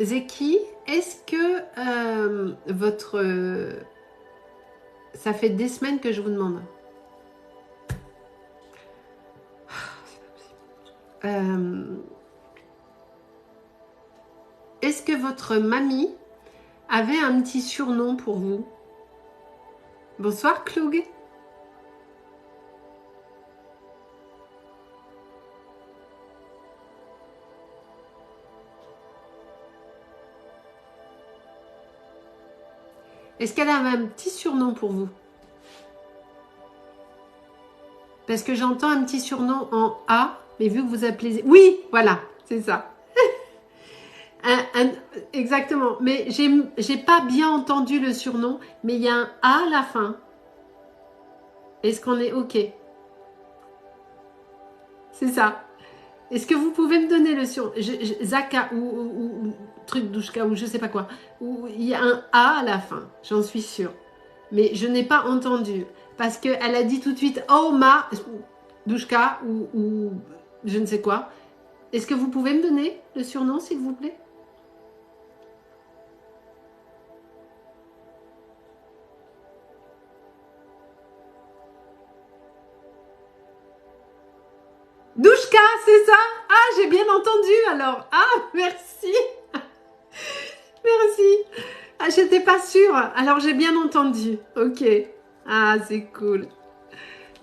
Zeki, est-ce que votre... ça fait des semaines que je vous demande. Est-ce que votre mamie avait un petit surnom pour vous? Bonsoir, Cloug. Est-ce qu'elle a un petit surnom pour vous? Parce que j'entends un petit surnom en A, mais vu que vous appelez... Oui, voilà, c'est ça. Exactement, mais j'ai pas bien entendu le surnom, mais il y a un A à la fin. Est-ce qu'on est OK? C'est ça. Est-ce que vous pouvez me donner le surnom? Zaka ou truc Douchka ou je sais pas quoi. Où il y a un A à la fin, j'en suis sûre. Mais je n'ai pas entendu. Parce qu'elle a dit tout de suite Oh ma Douchka ou je ne sais quoi. Est-ce que vous pouvez me donner le surnom s'il vous plaît? Douchka, c'est ça? Ah, j'ai bien entendu alors. Ah, merci. Merci. Ah, j'étais pas sûre. Alors, j'ai bien entendu. Ok. Ah, c'est cool.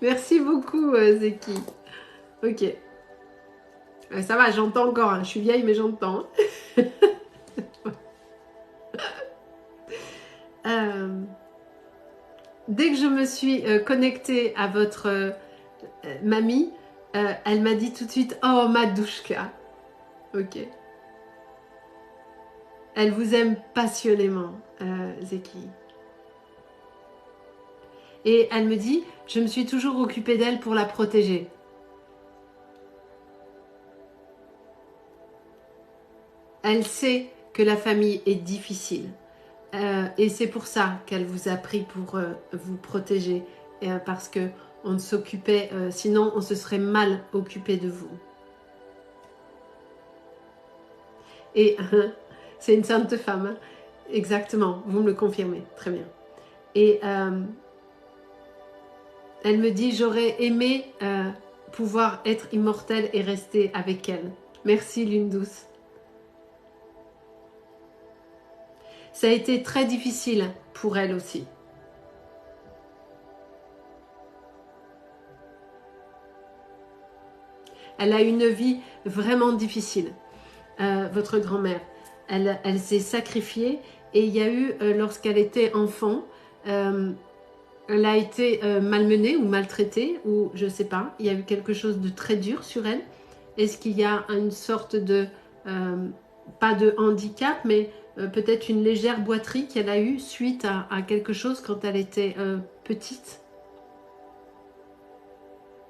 Merci beaucoup, Zeki. Ok. Ça va, j'entends encore. Hein. Je suis vieille, mais j'entends. Dès que je me suis connectée à votre mamie, elle m'a dit tout de suite « Oh, Madouchka ». Ok. Elle vous aime passionnément, Zeki. Et elle me dit « Je me suis toujours occupée d'elle pour la protéger ». Elle sait que la famille est difficile. Et c'est pour ça qu'elle vous a pris pour vous protéger. Parce que on s'occupait, sinon on se serait mal occupé de vous. Et c'est une sainte femme. Hein. Exactement, vous me le confirmez. Très bien. Et elle me dit, j'aurais aimé pouvoir être immortelle et rester avec elle. Merci, Lune douce. Ça a été très difficile pour elle aussi. Elle a une vie vraiment difficile, votre grand-mère. Elle s'est sacrifiée et il y a eu, lorsqu'elle était enfant, elle a été malmenée ou maltraitée, ou je ne sais pas, il y a eu quelque chose de très dur sur elle. Est-ce qu'il y a une sorte de, pas de handicap, mais peut-être une légère boiterie qu'elle a eue suite à quelque chose quand elle était petite?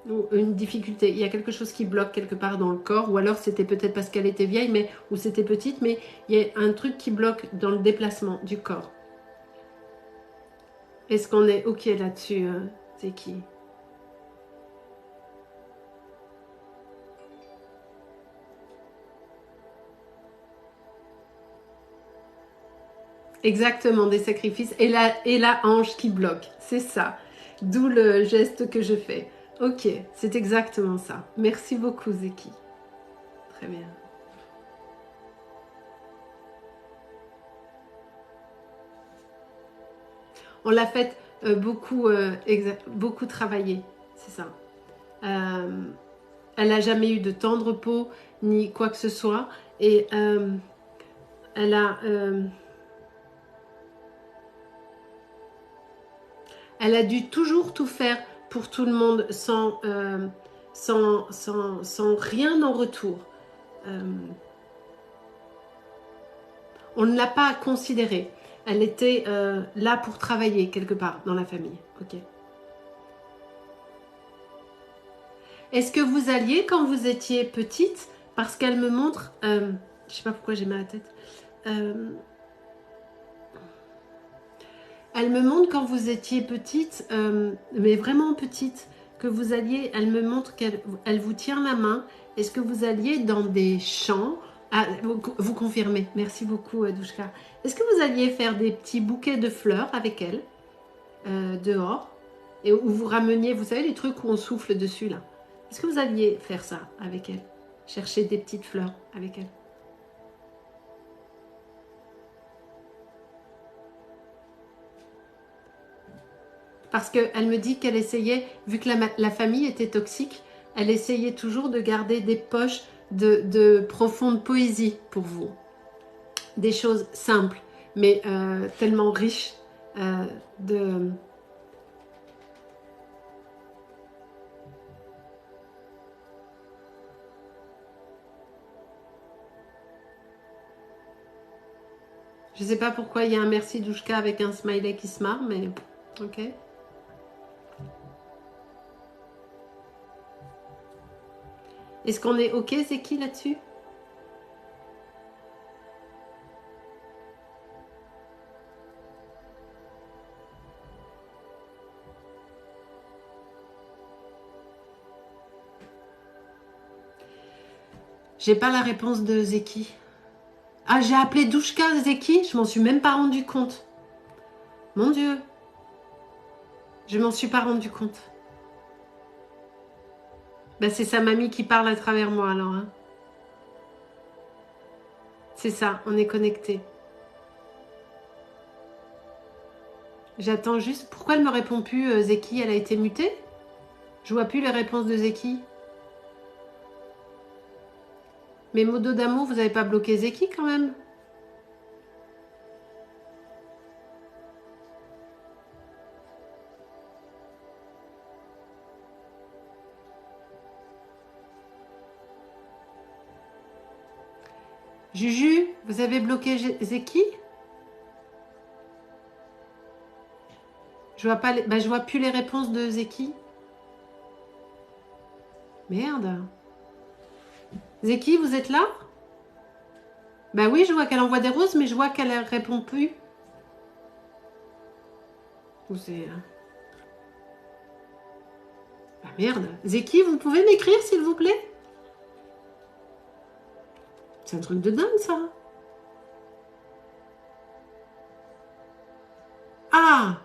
Ou une difficulté, il y a quelque chose qui bloque quelque part dans le corps, ou alors c'était peut-être parce qu'elle était vieille, mais ou c'était petite, mais il y a un truc qui bloque dans le déplacement du corps. Est-ce qu'on est OK là-dessus, Zeki? Exactement, des sacrifices, et la hanche qui bloque, c'est ça. D'où le geste que je fais. Ok, c'est exactement ça. Merci beaucoup, Zeki. Très bien. On l'a fait beaucoup travailler, c'est ça. Elle n'a jamais eu de temps de repos, ni quoi que ce soit. Et elle a dû toujours tout faire pour tout le monde sans rien en retour. On ne l'a pas considérée. Elle était là pour travailler quelque part dans la famille. Ok. Est-ce que vous alliez quand vous étiez petite? Parce qu'elle me montre... je ne sais pas pourquoi j'ai mal à la tête. Elle me montre quand vous étiez petite, mais vraiment petite, que vous alliez... Elle me montre qu'elle vous tient la main. Est-ce que vous alliez dans des champs? Ah, vous confirmez. Merci beaucoup, Douchka. Est-ce que vous alliez faire des petits bouquets de fleurs avec elle, dehors? Et où vous rameniez, vous savez, les trucs où on souffle dessus, là. Est-ce que vous alliez faire ça avec elle? Chercher des petites fleurs avec elle? Parce qu'elle me dit qu'elle essayait, vu que la famille était toxique, elle essayait toujours de garder des poches de profonde poésie pour vous. Des choses simples, mais tellement riches de... Je sais pas pourquoi il y a un merci Douchka avec un smiley qui se marre, mais ok. Est-ce qu'on est ok, Zeki, là-dessus? J'ai pas la réponse de Zeki. Ah, j'ai appelé Douchka Zeki, je m'en suis même pas rendu compte. Mon Dieu. Je m'en suis pas rendu compte. Ben, c'est sa mamie qui parle à travers moi alors. Hein. C'est ça, on est connecté. J'attends juste. Pourquoi elle me répond plus, Zeki? Elle a été mutée? Je vois plus les réponses de Zeki. Mais Modo d'amour, vous avez pas bloqué Zeki quand même? Juju, vous avez bloqué Zeki? Je vois pas je vois plus les réponses de Zeki. Merde. Zeki, vous êtes là? Bah oui, je vois qu'elle envoie des roses, mais je vois qu'elle répond plus. Ou c'est... Ah merde. Zeki, vous pouvez m'écrire s'il vous plaît? C'est un truc de dingue ça. Ah!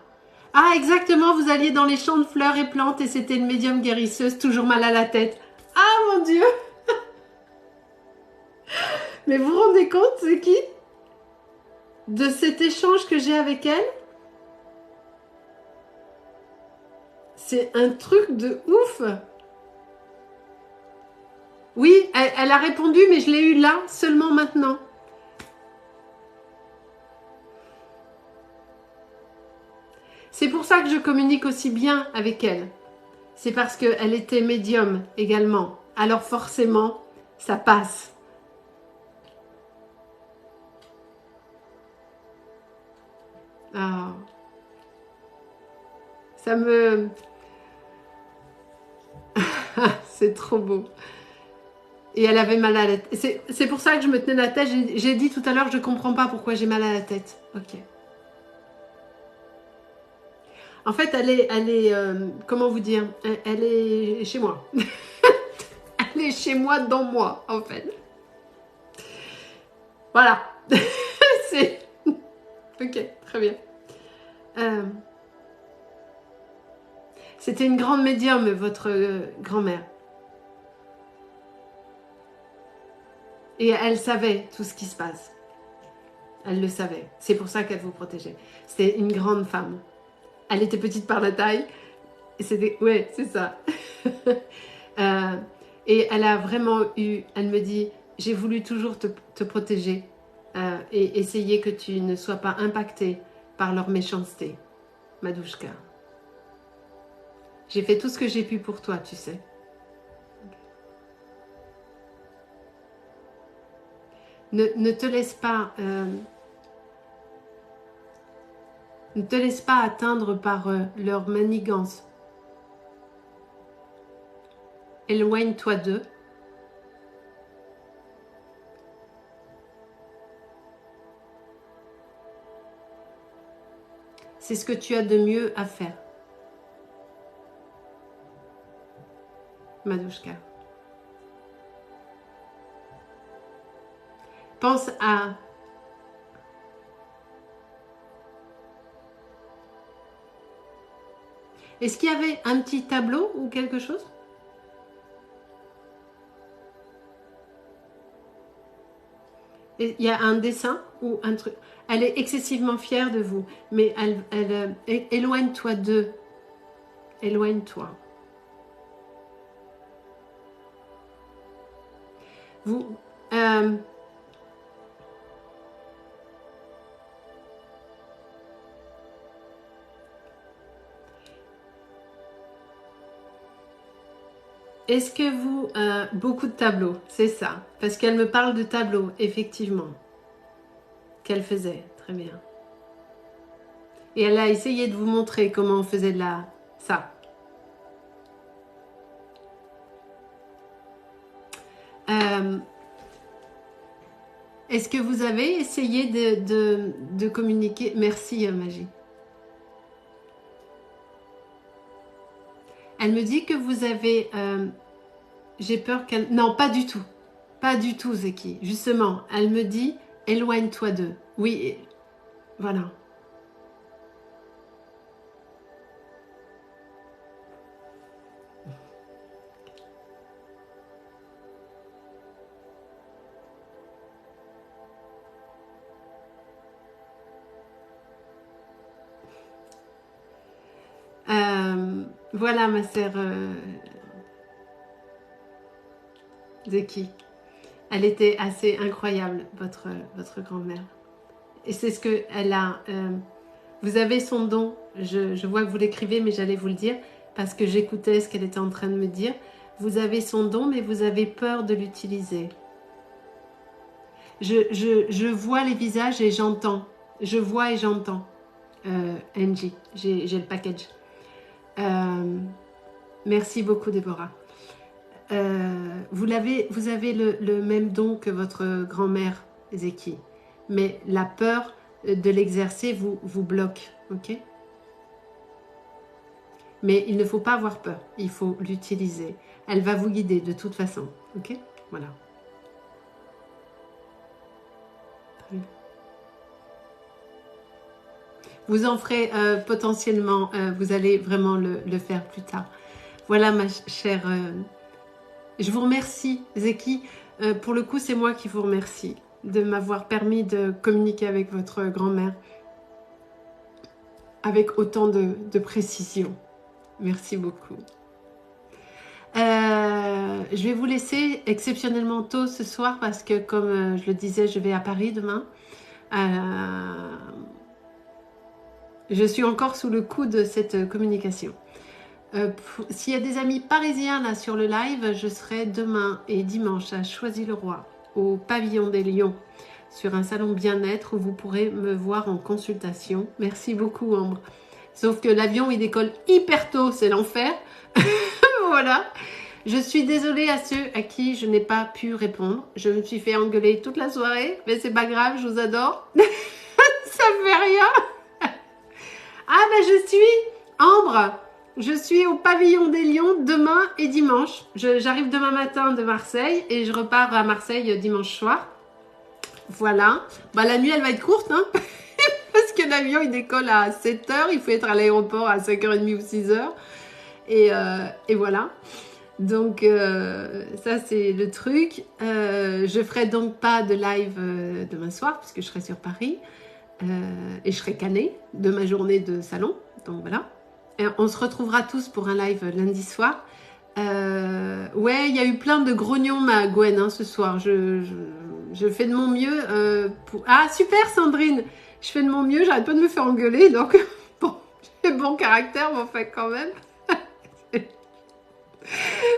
Ah, exactement, vous alliez dans les champs de fleurs et plantes et c'était une médium guérisseuse, toujours mal à la tête. Ah mon Dieu! Mais vous vous rendez compte, c'est qui? De cet échange que j'ai avec elle? C'est un truc de ouf! Oui, elle a répondu, mais je l'ai eu là, seulement maintenant. C'est pour ça que je communique aussi bien avec elle. C'est parce qu'elle était médium également. Alors forcément, ça passe. Ah, ça me... c'est trop beau. Et elle avait mal à la tête. C'est pour ça que je me tenais la tête. J'ai dit tout à l'heure, je comprends pas pourquoi j'ai mal à la tête. Ok. En fait, elle est comment vous dire? Elle est chez moi. Elle est chez moi, dans moi, en fait. Voilà. C'est... Ok, très bien. C'était une grande médium, votre grand-mère. Et elle savait tout ce qui se passe. Elle le savait. C'est pour ça qu'elle vous protégeait. C'était une grande femme. Elle était petite par la taille. Et c'était... Ouais, c'est ça. Et elle a vraiment eu... Elle me dit, j'ai voulu toujours te protéger et essayer que tu ne sois pas impactée par leur méchanceté, Madouchka. J'ai fait tout ce que j'ai pu pour toi, tu sais. Ne te laisse pas... ne te laisse pas atteindre par leur manigance. Éloigne-toi d'eux. C'est ce que tu as de mieux à faire. Madouchka. Pense à... Est-ce qu'il y avait un petit tableau ou quelque chose? Il y a un dessin ou un truc. Elle est excessivement fière de vous, mais éloigne-toi d'eux. Éloigne-toi. Vous... Est-ce que vous... beaucoup de tableaux, c'est ça. Parce qu'elle me parle de tableaux, effectivement. Qu'elle faisait, très bien. Et elle a essayé de vous montrer comment on faisait de la... ça. Est-ce que vous avez essayé de communiquer? Merci, Magie. Elle me dit que vous avez... j'ai peur qu'elle... Non, pas du tout. Pas du tout, Zeki. Justement, elle me dit, éloigne-toi d'eux. Oui, voilà. Voilà, ma sœur Zeki. Elle était assez incroyable, votre grand-mère. Et c'est ce qu'elle a... vous avez son don. Je vois que vous l'écrivez, mais j'allais vous le dire, parce que j'écoutais ce qu'elle était en train de me dire. Vous avez son don, mais vous avez peur de l'utiliser. Je vois les visages et j'entends. Je vois et j'entends. Angie, j'ai le package. Merci beaucoup, Déborah. Vous avez le même don que votre grand-mère, Zeki. Mais la peur de l'exercer vous bloque. Ok? Mais il ne faut pas avoir peur. Il faut l'utiliser. Elle va vous guider de toute façon. Ok? Voilà. Vous en ferez potentiellement, vous allez vraiment le faire plus tard. Voilà, ma chère. Je vous remercie, Zeki. Pour le coup, c'est moi qui vous remercie de m'avoir permis de communiquer avec votre grand-mère avec autant de précision. Merci beaucoup. Je vais vous laisser exceptionnellement tôt ce soir parce que, comme je le disais, je vais à Paris demain. Je suis encore sous le coup de cette communication. S'il y a des amis parisiens là sur le live, je serai demain et dimanche à Choisy-le-Roi, au Pavillon des Lions, sur un salon bien-être où vous pourrez me voir en consultation. Merci beaucoup, Ambre. Sauf que l'avion, il décolle hyper tôt, c'est l'enfer. Voilà. Je suis désolée à ceux à qui je n'ai pas pu répondre. Je me suis fait engueuler toute la soirée, mais c'est pas grave, je vous adore. Ça fait rien. Ah ben je suis Ambre. Je suis au Pavillon des Lions demain et dimanche. J'arrive demain matin de Marseille et je repars à Marseille dimanche soir. Voilà. Bah, la nuit, elle va être courte, hein. Parce que l'avion, il décolle à 7 h. Il faut être à l'aéroport à 5h30 ou 6 h. Et voilà. Donc, ça, c'est le truc. Je ferai donc pas de live demain soir puisque je serai sur Paris. Et je serai canée de ma journée de salon. Donc, voilà. Et on se retrouvera tous pour un live lundi soir. Ouais, il y a eu plein de grognons, ma Gwen, hein, ce soir. Je fais de mon mieux pour... Ah, super, Sandrine. Je fais de mon mieux, j'arrête pas de me faire engueuler. Donc, bon, j'ai bon caractère, mais enfin, quand même.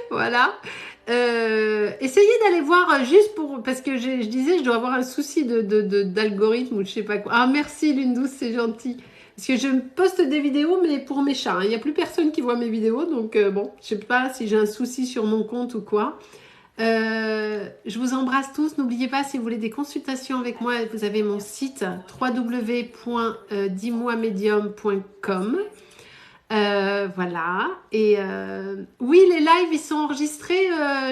Voilà. Essayez d'aller voir juste pour... Parce que je disais, je dois avoir un souci d'algorithme ou je sais pas quoi. Ah, merci, Lune Douce, c'est gentil. Parce que je poste des vidéos, mais pour mes chats. Il n'y a plus personne qui voit mes vidéos. Donc, bon, je sais pas si j'ai un souci sur mon compte ou quoi. Je vous embrasse tous. N'oubliez pas, si vous voulez des consultations avec moi, vous avez mon site www.dimoismedium.com. Voilà. Et oui, les lives, ils sont enregistrés.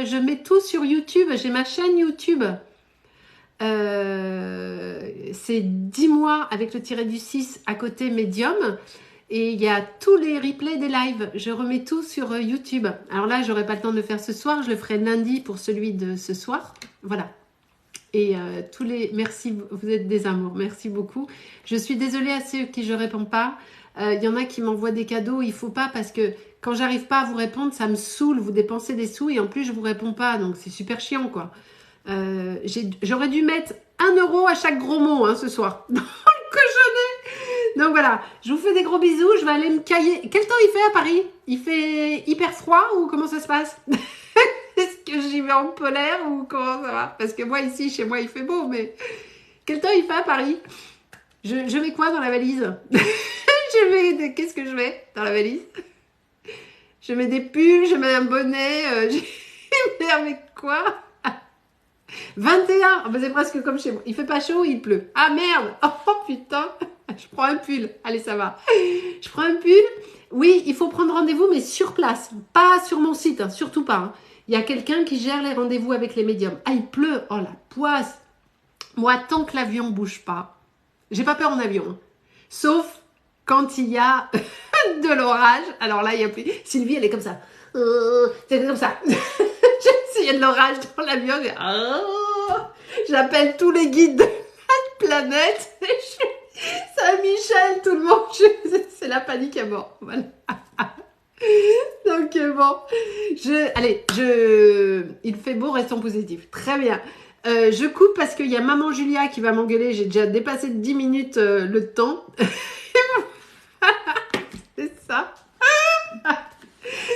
Je mets tout sur YouTube. J'ai ma chaîne YouTube. C'est 10 mois avec le tiré du 6 à côté Medium. Et il y a tous les replays des lives. Je remets tout sur YouTube. Alors là, j'aurai pas le temps de le faire ce soir. Je le ferai lundi pour celui de ce soir. Voilà. Et tous les... Merci, vous êtes des amours. Merci beaucoup. Je suis désolée à ceux qui je réponds pas. Il y en a qui m'envoient des cadeaux. Il faut pas parce que quand j'arrive pas à vous répondre, ça me saoule. Vous dépensez des sous et en plus, je vous réponds pas. Donc, c'est super chiant, quoi. J'aurais dû mettre 1 € à chaque gros mot, hein, ce soir. Donc, Donc voilà, je vous fais des gros bisous. Je vais aller me cailler. Quel temps il fait à Paris? Il fait hyper froid ou comment ça se passe? Est-ce que j'y vais en polaire ou comment ça va? Parce que moi ici, chez moi, il fait beau, mais quel temps il fait à Paris? Je mets quoi dans la valise? Qu'est-ce que je mets dans la valise? Je mets des pulls, je mets un bonnet, je mets avec quoi? 21, oh, bah c'est presque comme chez moi. Il fait pas chaud, il pleut. Ah merde! Oh putain! Je prends un pull. Allez, ça va. Je prends un pull. Oui, il faut prendre rendez-vous, mais sur place. Pas sur mon site, hein, surtout pas. Hein. Il y a quelqu'un qui gère les rendez-vous avec les médiums. Ah, il pleut. Oh la poisse! Moi, tant que l'avion bouge pas, j'ai pas peur en avion. Hein. Sauf quand il y a de l'orage. Alors là, il y a plus. Sylvie, elle est comme ça. C'est comme ça. S'il y a de l'orage dans l'avion, j'appelle tous les guides de la planète. Saint-Michel, tout le monde. C'est la panique à mort. Voilà. Donc bon, il fait beau, restons positifs. Très bien. Je coupe parce qu'il y a maman Julia qui va m'engueuler. J'ai déjà dépassé de 10 minutes le temps. C'est ça.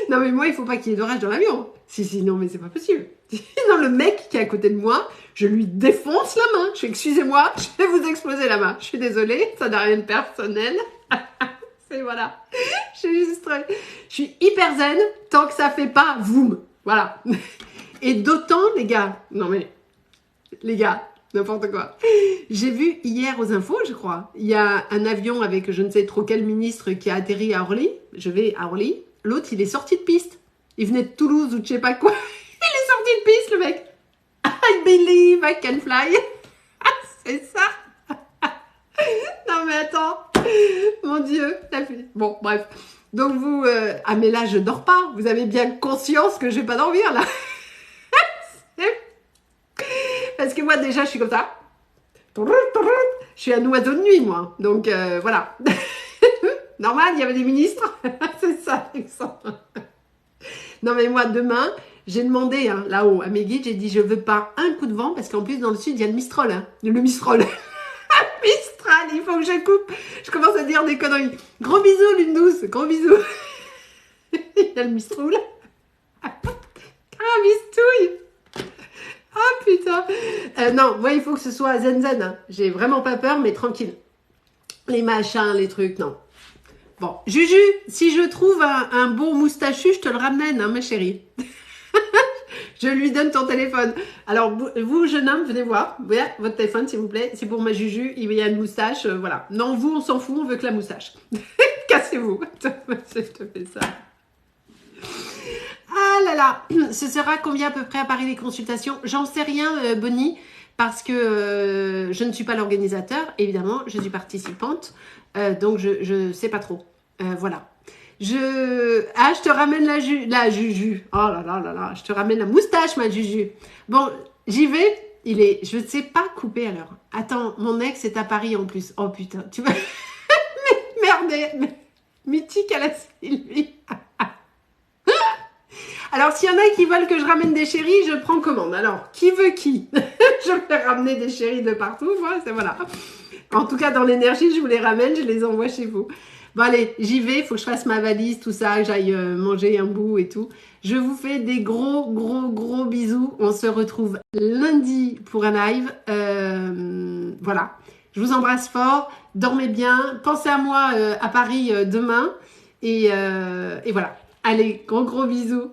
Non mais moi il faut pas qu'il y ait d'orage dans l'avion. Si, non mais c'est pas possible. Sinon le mec qui est à côté de moi, je lui défonce la main. Je fais excusez-moi, je vais vous exploser la main. Je suis désolée, ça n'a rien de personnel. C'est voilà. Je suis hyper zen tant que ça fait pas voum. Voilà. Et d'autant les gars, non mais les gars, n'importe quoi. J'ai vu hier aux infos, je crois, il y a un avion avec je ne sais trop quel ministre qui a atterri à Orly. Je vais à Orly. L'autre, il est sorti de piste. Il venait de Toulouse ou de je sais pas quoi. Il est sorti de piste, le mec. I believe I can fly. C'est ça. Non mais attends. Mon Dieu. Bon, bref. Donc vous... Ah mais là, je dors pas. Vous avez bien conscience que je vais pas dormir, là. Parce que moi, déjà, je suis comme ça. Je suis un oiseau de nuit, moi. Donc, voilà. Normal, il y avait des ministres. C'est ça, Alexandre. Non, mais moi, demain, j'ai demandé hein, là-haut à mes guides, j'ai dit, je veux pas un coup de vent, parce qu'en plus, dans le sud, il y a le Mistral. Hein. Le Mistral. Mistral, il faut que je coupe. Je commence à dire des conneries. Gros bisous, lune douce. Gros bisous. Il y a le Mistral. Ah, mistouille. Ah, putain. Non, moi, il faut que ce soit zen zen. Hein. J'ai vraiment pas peur, mais tranquille. Les machins, les trucs, non. Bon, Juju, si je trouve un bon moustachu, je te le ramène, hein, ma chérie. Je lui donne ton téléphone. Alors, vous, jeune homme, venez voir. Ouais, votre téléphone, s'il vous plaît. C'est pour ma Juju. Il y a une moustache, voilà. Non, vous, on s'en fout, on veut que la moustache. Cassez-vous. Je te fais ça. Ah là là. Ce sera combien à peu près à Paris les consultations? J'en sais rien, Bonnie, parce que je ne suis pas l'organisateur. Évidemment, je suis participante. Donc, je sais pas trop. Voilà. Je te ramène la Juju. Oh là là là là. Je te ramène la moustache, ma Juju. Bon, j'y vais. Je ne sais pas couper à l'heure. Attends, mon ex est à Paris en plus. Oh putain, tu vas... Merde. Mythique à la Sylvie. Alors, s'il y en a qui veulent que je ramène des chéris, je prends commande. Alors, qui veut qui? Je vais ramener des chéris de partout. Voilà. En tout cas, dans l'énergie, je vous les ramène, je les envoie chez vous. Bon, allez, j'y vais. Il faut que je fasse ma valise, tout ça, que j'aille manger un bout et tout. Je vous fais des gros bisous. On se retrouve lundi pour un live. Voilà. Je vous embrasse fort. Dormez bien. Pensez à moi à Paris demain. Et voilà. Allez, gros bisous.